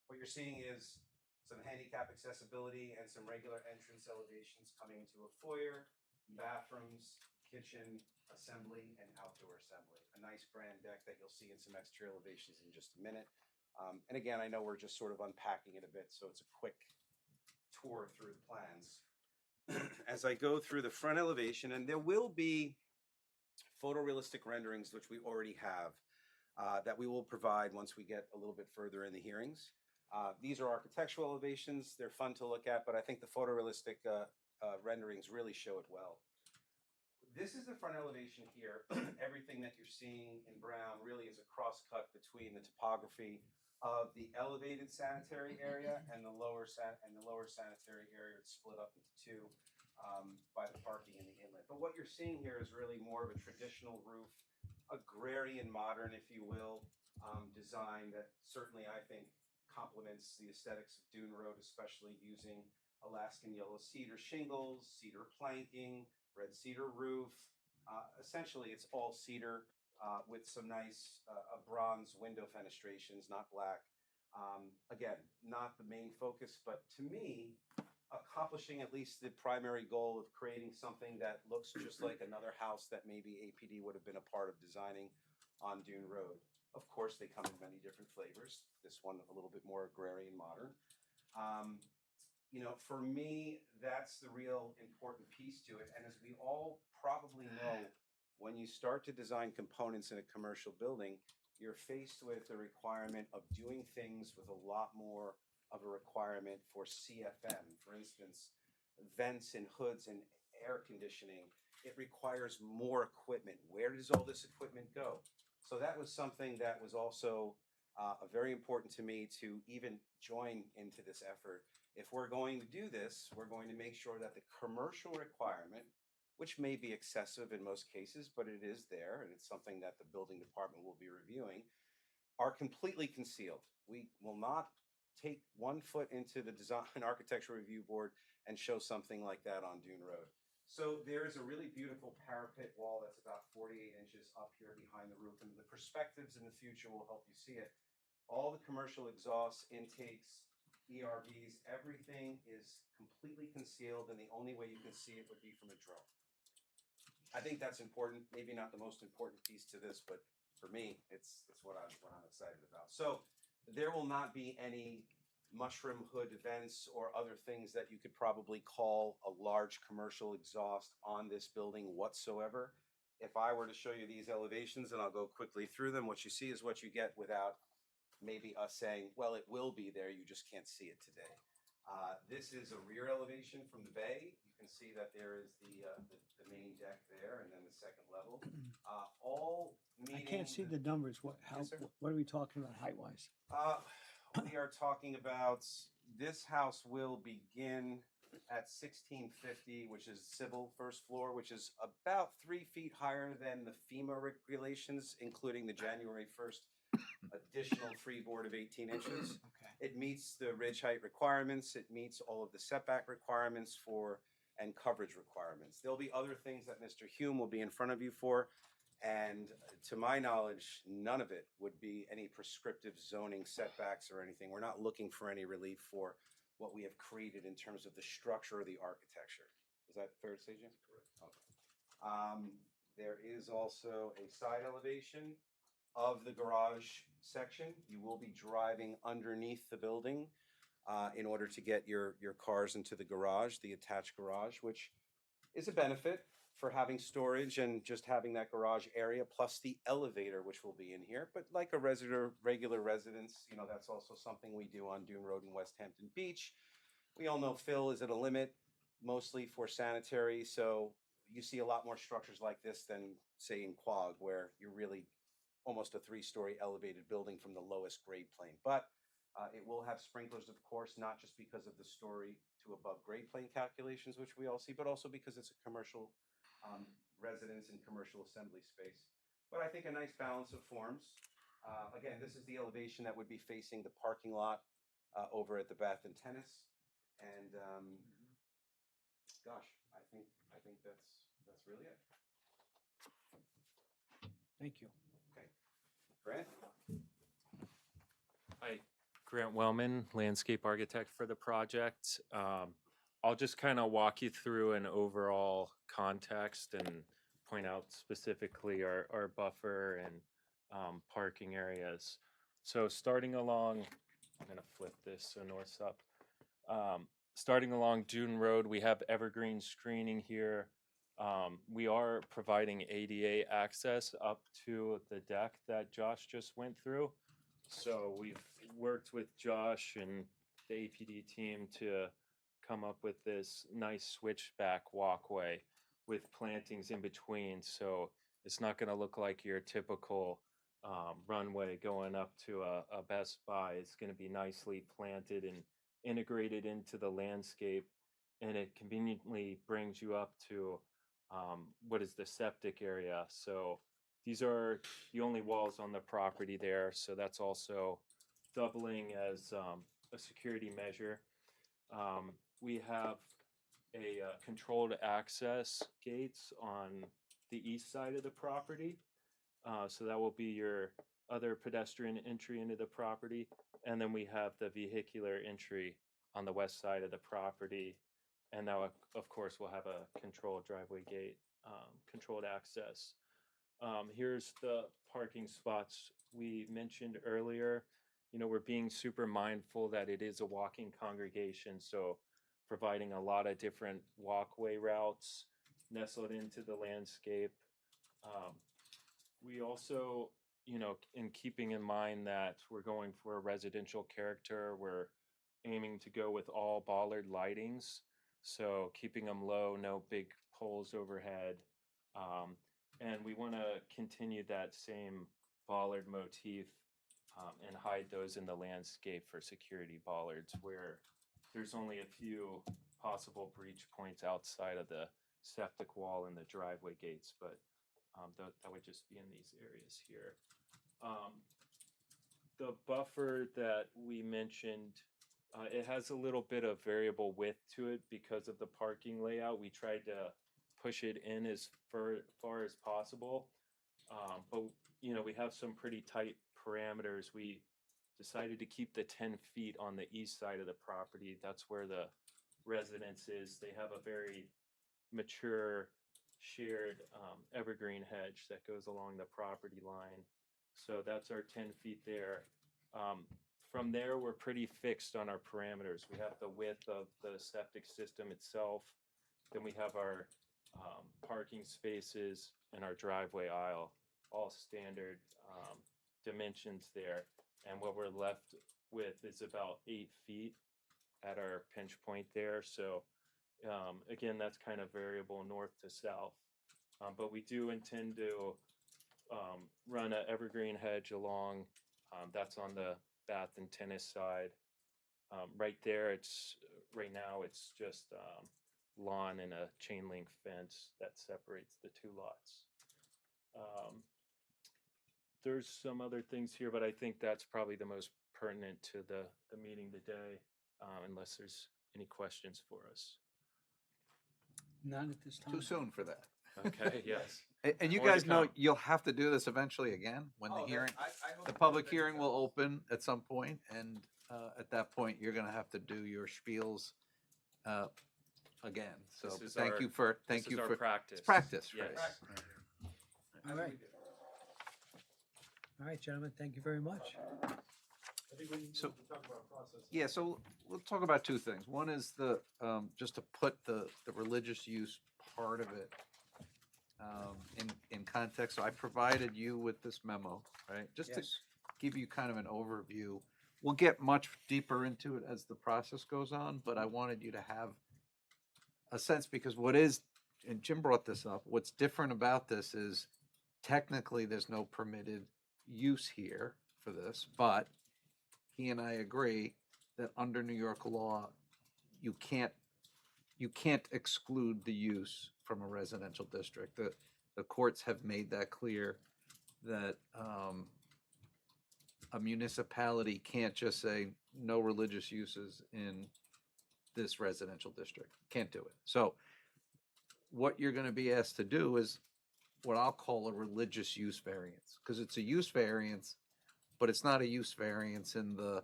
what you're seeing is some handicap accessibility and some regular entrance elevations coming into a foyer, bathrooms, kitchen, assembly, and outdoor assembly. A nice grand deck that you'll see in some exterior elevations in just a minute. And again, I know we're just sort of unpacking it a bit, so it's a quick tour through the plans. As I go through the front elevation, and there will be photorealistic renderings, which we already have, that we will provide once we get a little bit further in the hearings. These are architectural elevations. They're fun to look at, but I think the photorealistic renderings really show it well. This is the front elevation here. Everything that you're seeing in brown really is a cross-cut between the topography of the elevated sanitary area and the lower sanitary area. It's split up into two by the parking and the inlet. But what you're seeing here is really more of a traditional roof, agrarian modern, if you will, design that certainly I think complements the aesthetics of Dune Road, especially using Alaskan yellow cedar shingles, cedar planking, red cedar roof. Essentially, it's all cedar with some nice bronze window fenestrations, not black. Again, not the main focus, but to me, accomplishing at least the primary goal of creating something that looks just like another house that maybe APD would have been a part of designing on Dune Road. Of course, they come in many different flavors. This one a little bit more agrarian modern. You know, for me, that's the real important piece to it. And as we all probably know, when you start to design components in a commercial building, you're faced with the requirement of doing things with a lot more of a requirement for CFM. For instance, vents and hoods and air conditioning. It requires more equipment. Where does all this equipment go? So that was something that was also very important to me to even join into this effort. If we're going to do this, we're going to make sure that the commercial requirement, which may be excessive in most cases, but it is there, and it's something that the building department will be reviewing, are completely concealed. We will not take 1 foot into the Design Architectural Review Board and show something like that on Dune Road. So there is a really beautiful parapet wall that's about 48 inches up here behind the roof, and the perspectives in the future will help you see it. All the commercial exhausts, intakes, ERVs, everything is completely concealed, and the only way you can see it would be from a drone. I think that's important. Maybe not the most important piece to this, but for me, it's what I'm excited about. So there will not be any mushroom hood vents or other things that you could probably call a large commercial exhaust on this building whatsoever. If I were to show you these elevations, and I'll go quickly through them, what you see is what you get without maybe us saying, well, it will be there, you just can't see it today. This is a rear elevation from the bay. You can see that there is the main deck there, and then the second level. All meeting. I can't see the numbers. What are we talking about height-wise? We are talking about, this house will begin at 1650, which is civil first floor, which is about 3 feet higher than the FEMA regulations, including the January 1st additional freeboard of 18 inches. Okay. It meets the ridge height requirements. It meets all of the setback requirements and coverage requirements. There'll be other things that Mr. Hume will be in front of you for. And to my knowledge, none of it would be any prescriptive zoning setbacks or anything. We're not looking for any relief for what we have created in terms of the structure or the architecture. Is that fair to say, Jim? Correct. Okay. There is also a side elevation of the garage section. You will be driving underneath the building in order to get your cars into the garage, the attached garage, which is a benefit for having storage and just having that garage area, plus the elevator, which will be in here. But like a regular residence, you know, that's also something we do on Dune Road in West Hampton Beach. We all know fill is at a limit, mostly for sanitary. So you see a lot more structures like this than, say, in Quag, where you're really almost a 3-story elevated building from the lowest grade plane. But it will have sprinklers, of course, not just because of the story to above grade plane calculations, which we all see, but also because it's a commercial residence and commercial assembly space. But I think a nice balance of forms. Again, this is the elevation that would be facing the parking lot over at the Bath and Tennis. And gosh, I think that's really it. Thank you. Okay, Grant. Hi, Grant Wellman, landscape architect for the project. I'll just kind of walk you through an overall context and point out specifically our buffer and parking areas. So starting along, I'm going to flip this so north's up. Starting along Dune Road, we have evergreen screening here. We are providing ADA access up to the deck that Josh just went through. So we've worked with Josh and the APD team to come up with this nice switchback walkway with plantings in between. So it's not going to look like your typical runway going up to a Best Buy. It's going to be nicely planted and integrated into the landscape. And it conveniently brings you up to what is the septic area. So these are the only walls on the property there. So that's also doubling as a security measure. We have a controlled access gates on the east side of the property. So that will be your other pedestrian entry into the property. And then we have the vehicular entry on the west side of the property. And now, of course, we'll have a controlled driveway gate, controlled access. Here's the parking spots we mentioned earlier. You know, we're being super mindful that it is a walking congregation, so providing a lot of different walkway routes nestled into the landscape. We also, you know, in keeping in mind that we're going for a residential character, we're aiming to go with all bollard lightings. So keeping them low, no big poles overhead. And we want to continue that same bollard motif and hide those in the landscape for security bollards where there's only a few possible breach points outside of the septic wall and the driveway gates, but that would just be in these areas here. The buffer that we mentioned, it has a little bit of variable width to it because of the parking layout. We tried to push it in as far as possible, but you know, we have some pretty tight parameters. We decided to keep the 10 feet on the east side of the property. That's where the residence is. They have a very mature shared evergreen hedge that goes along the property line. So that's our 10 feet there. From there, we're pretty fixed on our parameters. We have the width of the septic system itself. Then we have our parking spaces and our driveway aisle, all standard dimensions there. And what we're left with is about 8 feet at our pinch point there. So again, that's kind of variable north to south. But we do intend to run an evergreen hedge along. That's on the Bath and Tennis side. Right there, it's right now it's just lawn and a chain link fence that separates the two lots. There's some other things here, but I think that's probably the most pertinent to the meeting today, unless there's any questions for us. None at this time. Too soon for that. Okay, yes. And you More to guys know come. you'll have to do this eventually again when the hearing, the public hearing will open at some point, and at that point, you're gonna have to do your spiels again. So This is thank our- you for, this is our it's practice. practice, right? Yes. All right. All right, gentlemen, thank you very much. I think we need to So- talk about process. Yeah, so we'll talk about two things. One is the, just to put the religious use part of it in context. So I provided you with this memo, right? Just to Yes. give you kind of an overview. We'll get much deeper into it as the process goes on, but I wanted you to have a sense, because what is, and Jim brought this up, what's different about this is technically there's no permitted use here for this, but he and I agree that under New York law, you can't exclude the use from a residential district. The courts have made that clear, that a municipality can't just say no religious uses in this residential district. Can't do it. So what you're going to be asked to do is what I'll call a religious use variance, because it's a use variance, but it's not a use variance in the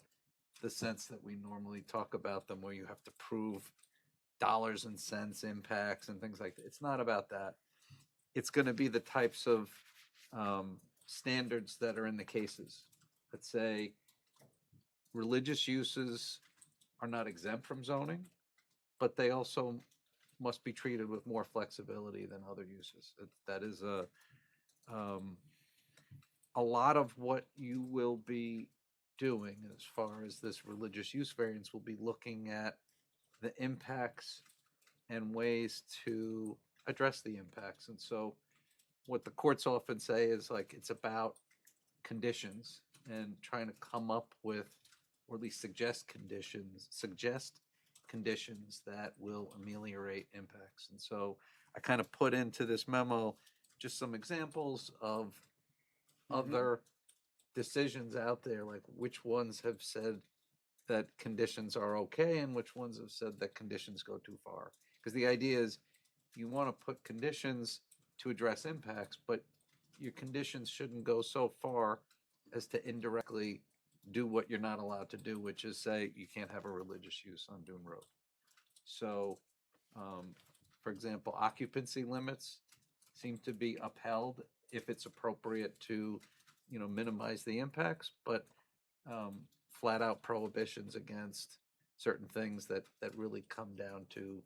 sense that we normally talk about them, where you have to prove dollars and cents impacts and things like that. It's not about that. It's going to be the types of standards that are in the cases that say religious uses are not exempt from zoning, but they also must be treated with more flexibility than other uses. That is a lot of what you will be doing as far as this religious use variance will be looking at the impacts and ways to address the impacts. And so what the courts often say is, like, it's about conditions and trying to come up with, or at least suggest conditions that will ameliorate impacts. And so I kind of put into this memo just some examples of other decisions out there, like which ones have said that conditions are okay and which ones have said that conditions go too far. Because the idea is you want to put conditions to address impacts, but your conditions shouldn't go so far as to indirectly do what you're not allowed to do, which is say you can't have a religious use on Dune Road. So, for example, occupancy limits seem to be upheld if it's appropriate to, minimize the impacts, but flat out prohibitions against certain things that really come down to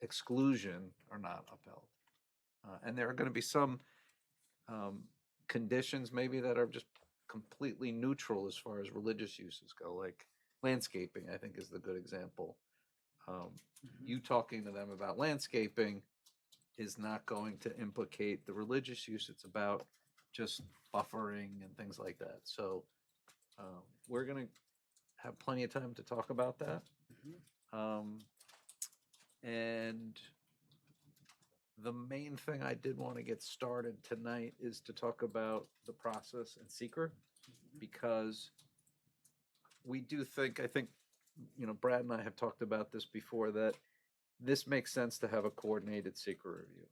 exclusion are not upheld. And there are going to be some conditions maybe that are just completely neutral as far as religious uses go, like landscaping, I think is the good example. You talking to them about landscaping is not going to implicate the religious use. It's about just buffering and things like that. So we're going to have plenty of time to talk about that. And the main thing I did want to get started tonight is to talk about the process and seeker, because we do think, I think, Brad and I have talked about this before, that this makes sense to have a coordinated seeker review.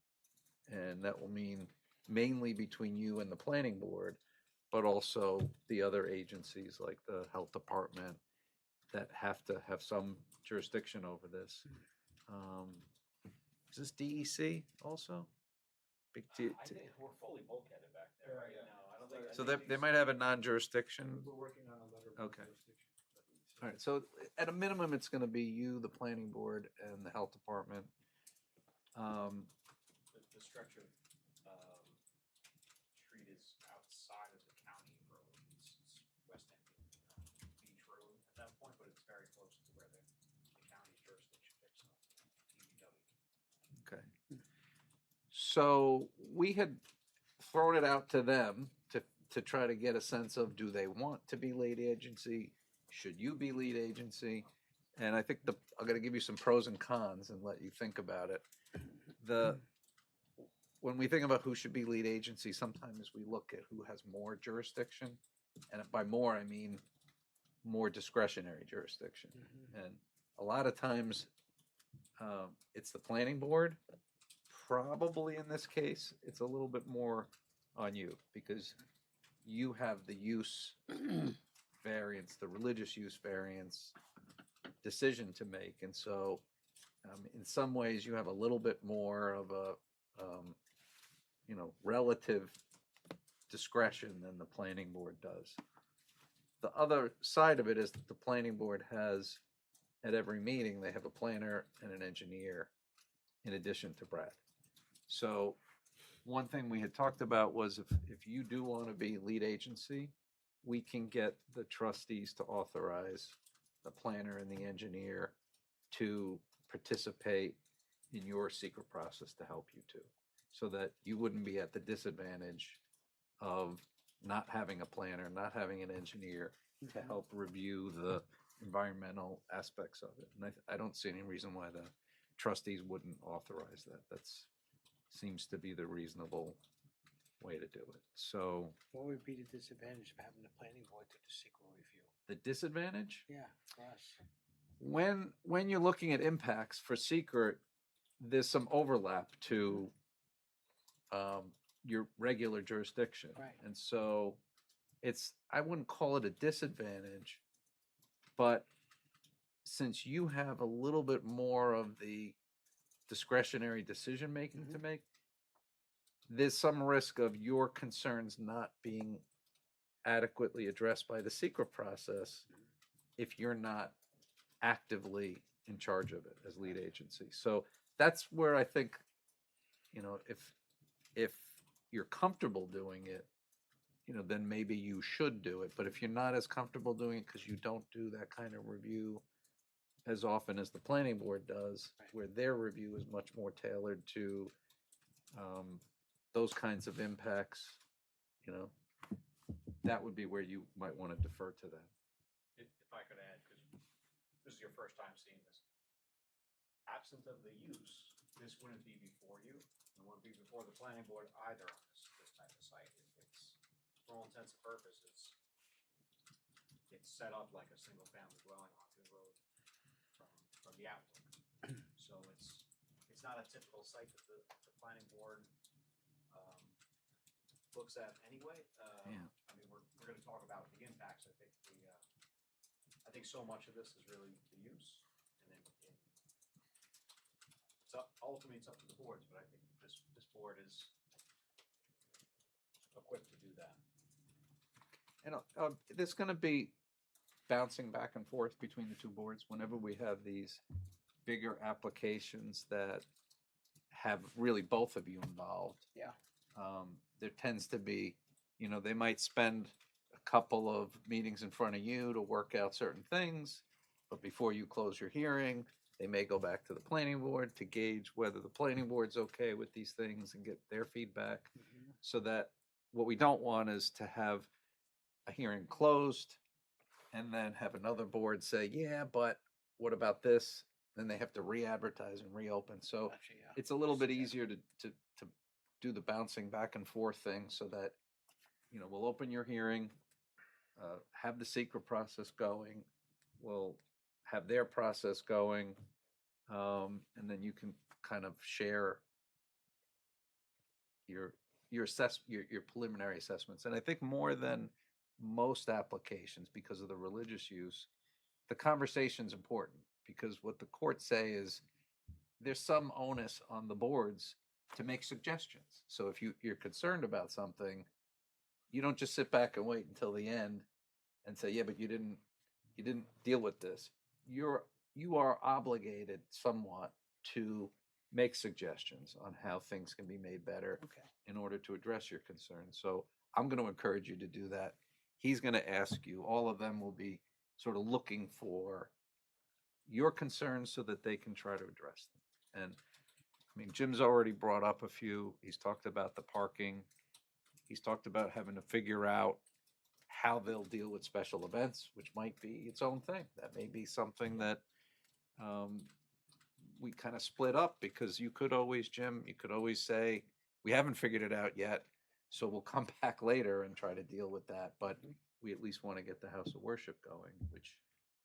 And that will mean mainly between you and the planning board, but also the other agencies like the health department that have to have some jurisdiction over this. Is this DEC also? Big T. I think we're fully bulkheaded back there right now. I don't think. So they might have a non-jurisdiction. We're working on a letter of Okay. jurisdiction. All right, so at a minimum, it's going to be you, the planning board, and the health department. The stretch of street is outside of the county road. It's West End Beach Road at that point, but it's very close to where the county's jurisdiction picks up. DPW. Okay. So we had thrown it out to them to try to get a sense of, do they want to be lead agency? Should you be lead agency? and I think I'm going to give you some pros and cons and let you think about it. When we think about who should be lead agency, sometimes we look at who has more jurisdiction, and by more I mean more discretionary jurisdiction. And a lot of times, it's the planning board. Probably in this case, it's a little bit more on you because you have the use variance, the religious use variance decision to make. And so, in some ways, you have a little bit more of a, relative discretion than the planning board does. The other side of it is that the planning board has, at every meeting, they have a planner and an engineer in addition to Brad. So one thing we had talked about was if you do want to be lead agency, we can get the trustees to authorize the planner and the engineer to participate in your secret process to help you too, so that you wouldn't be at the disadvantage of not having a planner, not having an engineer to help review the environmental aspects of it. And I don't see any reason why the trustees wouldn't authorize that. That's seems to be the reasonable way to do it. So What would be the disadvantage of having the planning board do the secret review? the disadvantage, Yeah, for us. when you're looking at impacts for secret, there's some overlap to your regular jurisdiction. Right. And so I wouldn't call it a disadvantage, but since you have a little bit more of the discretionary decision making to make, there's some risk of your concerns not being adequately addressed by the secret process if you're not actively in charge of it as lead agency. So that's where I think, if you're comfortable doing it, then maybe you should do it. But if you're not as comfortable doing it because you don't do that kind of review as often as the planning board does, where their review is much more tailored to those kinds of impacts, that would be where you might want to defer to them. If I could add, because this is your first time seeing this, absent of the use, this wouldn't be before you, and wouldn't be before the planning board either on this type of site. It's, for all intents and purposes, it's set up like a single-family dwelling on the road from the outlook. So it's not a typical site that the planning board looks at anyway. Yeah. I mean, we're going to talk about the impacts. I think so much of this is really the use, and then ultimately it's up to the boards. But I think this board is equipped to do that. And there's going to be bouncing back and forth between the two boards whenever we have these bigger applications that have really both of you involved. Yeah. There tends to be, they might spend a couple of meetings in front of you to work out certain things, but before you close your hearing, they may go back to the planning board to gauge whether the planning board's okay with these things and get their feedback. So that what we don't want is to have a hearing closed and then have another board say, yeah, but what about this? Then they have to re-advertise and reopen. So it's a little bit easier to do the bouncing back and forth thing so that, we'll open your hearing, have the secret process going, we'll have their process going, and then you can kind of share your preliminary assessments. And I think more than most applications, because of the religious use, the conversation's important, because what the courts say is there's some onus on the boards to make suggestions. So if you're concerned about something, you don't just sit back and wait until the end and say, yeah, but you didn't deal with this. You are obligated somewhat to make suggestions on how things can be made better in order to address your concerns. So I'm going to encourage you to do that. He's going to ask you. All of them will be sort of looking for your concerns so that they can try to address them. And I mean, Jim's already brought up a few. He's talked about the parking. He's talked about having to figure out how they'll deal with special events, which might be its own thing. That may be something that we kind of split up because you could always, Jim, you could always say, we haven't figured it out yet, so we'll come back later and try to deal with that. But we at least want to get the house of worship going, which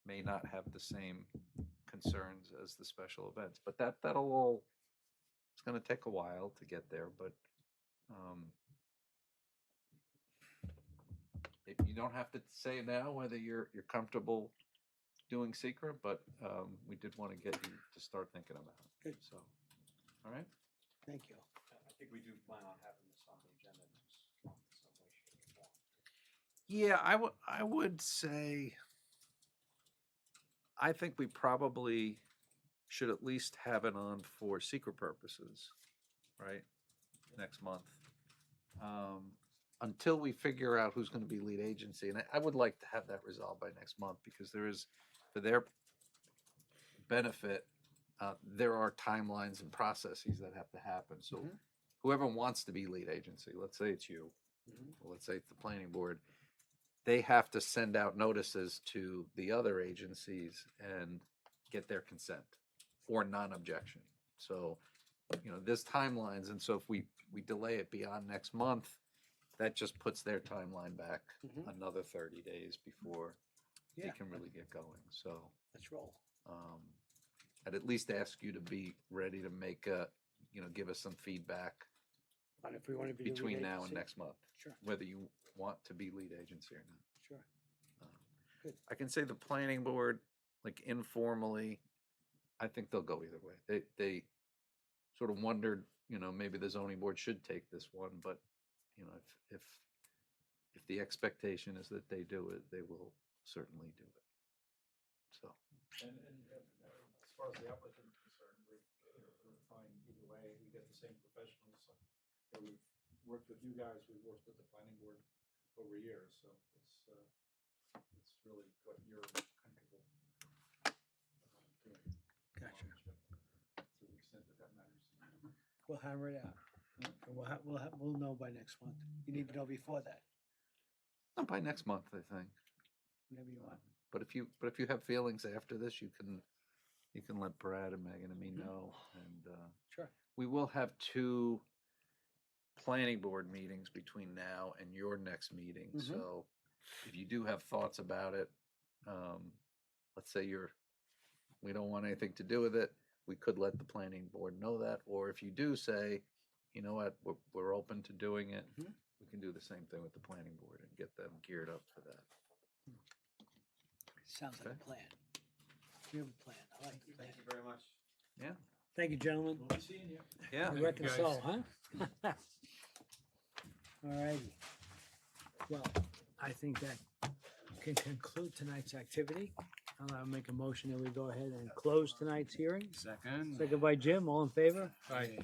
may not have the same concerns as the special events. But that'll all, it's going to take a while to get there. But you don't have to say now whether you're comfortable doing secret, but we did want to get you to start thinking about it. Good. So, all right. Thank you. I think we do plan on having this on the agenda next month in some way, shape, or form. Yeah, I would say I think we probably should at least have it on for secret purposes, right? Next month. Until we figure out who's going to be lead agency. And I would like to have that resolved by next month because there is, for their benefit, there are timelines and processes that have to happen. So whoever wants to be lead agency, let's say it's you, or let's say it's the planning board, they have to send out notices to the other agencies and get their consent or non-objection. So, there's timelines. And so if we delay it beyond next month, that just puts their timeline back another 30 days before they can really get going. So let's roll. I'd at least ask you to be ready to make give us some feedback On if we want to be the lead between now and agency. next month. Sure. Whether you want to be lead agency or not. Sure. Good. I can say the planning board, like informally, I think they'll go either way. They sort of wondered, maybe the zoning board should take this one, but if the expectation is that they do it, they will certainly do it. So. And as far as the applicant is concerned, we're fine either way. We get the same professionals. So we've worked with you guys, we've worked with the planning board over years, so it's really what you're comfortable doing. Gotcha. To the extent that matters. We'll hammer it out. And we'll know by next month. You need to know before that, Not by next month, I think. whenever you want. But if you have feelings after this, you can let Brad and Megan and me know. And Sure. we will have 2 planning board meetings between now and your next meeting. So if you do have thoughts about it, let's say we don't want anything to do with it, we could let the planning board know that. Or if you do say, you know what, we're open to doing it, we can do the same thing with the planning board and get them geared up for that. Sounds like a plan. We have a plan. I like it. Thank you very much. Yeah. Thank you, gentlemen. We'll be seeing you. Yeah. We reckon so, huh? All righty. Well, I think that can conclude tonight's activity. I'll make a motion that we go ahead and close tonight's hearing. Second. Second by Jim, all in favor? Aye.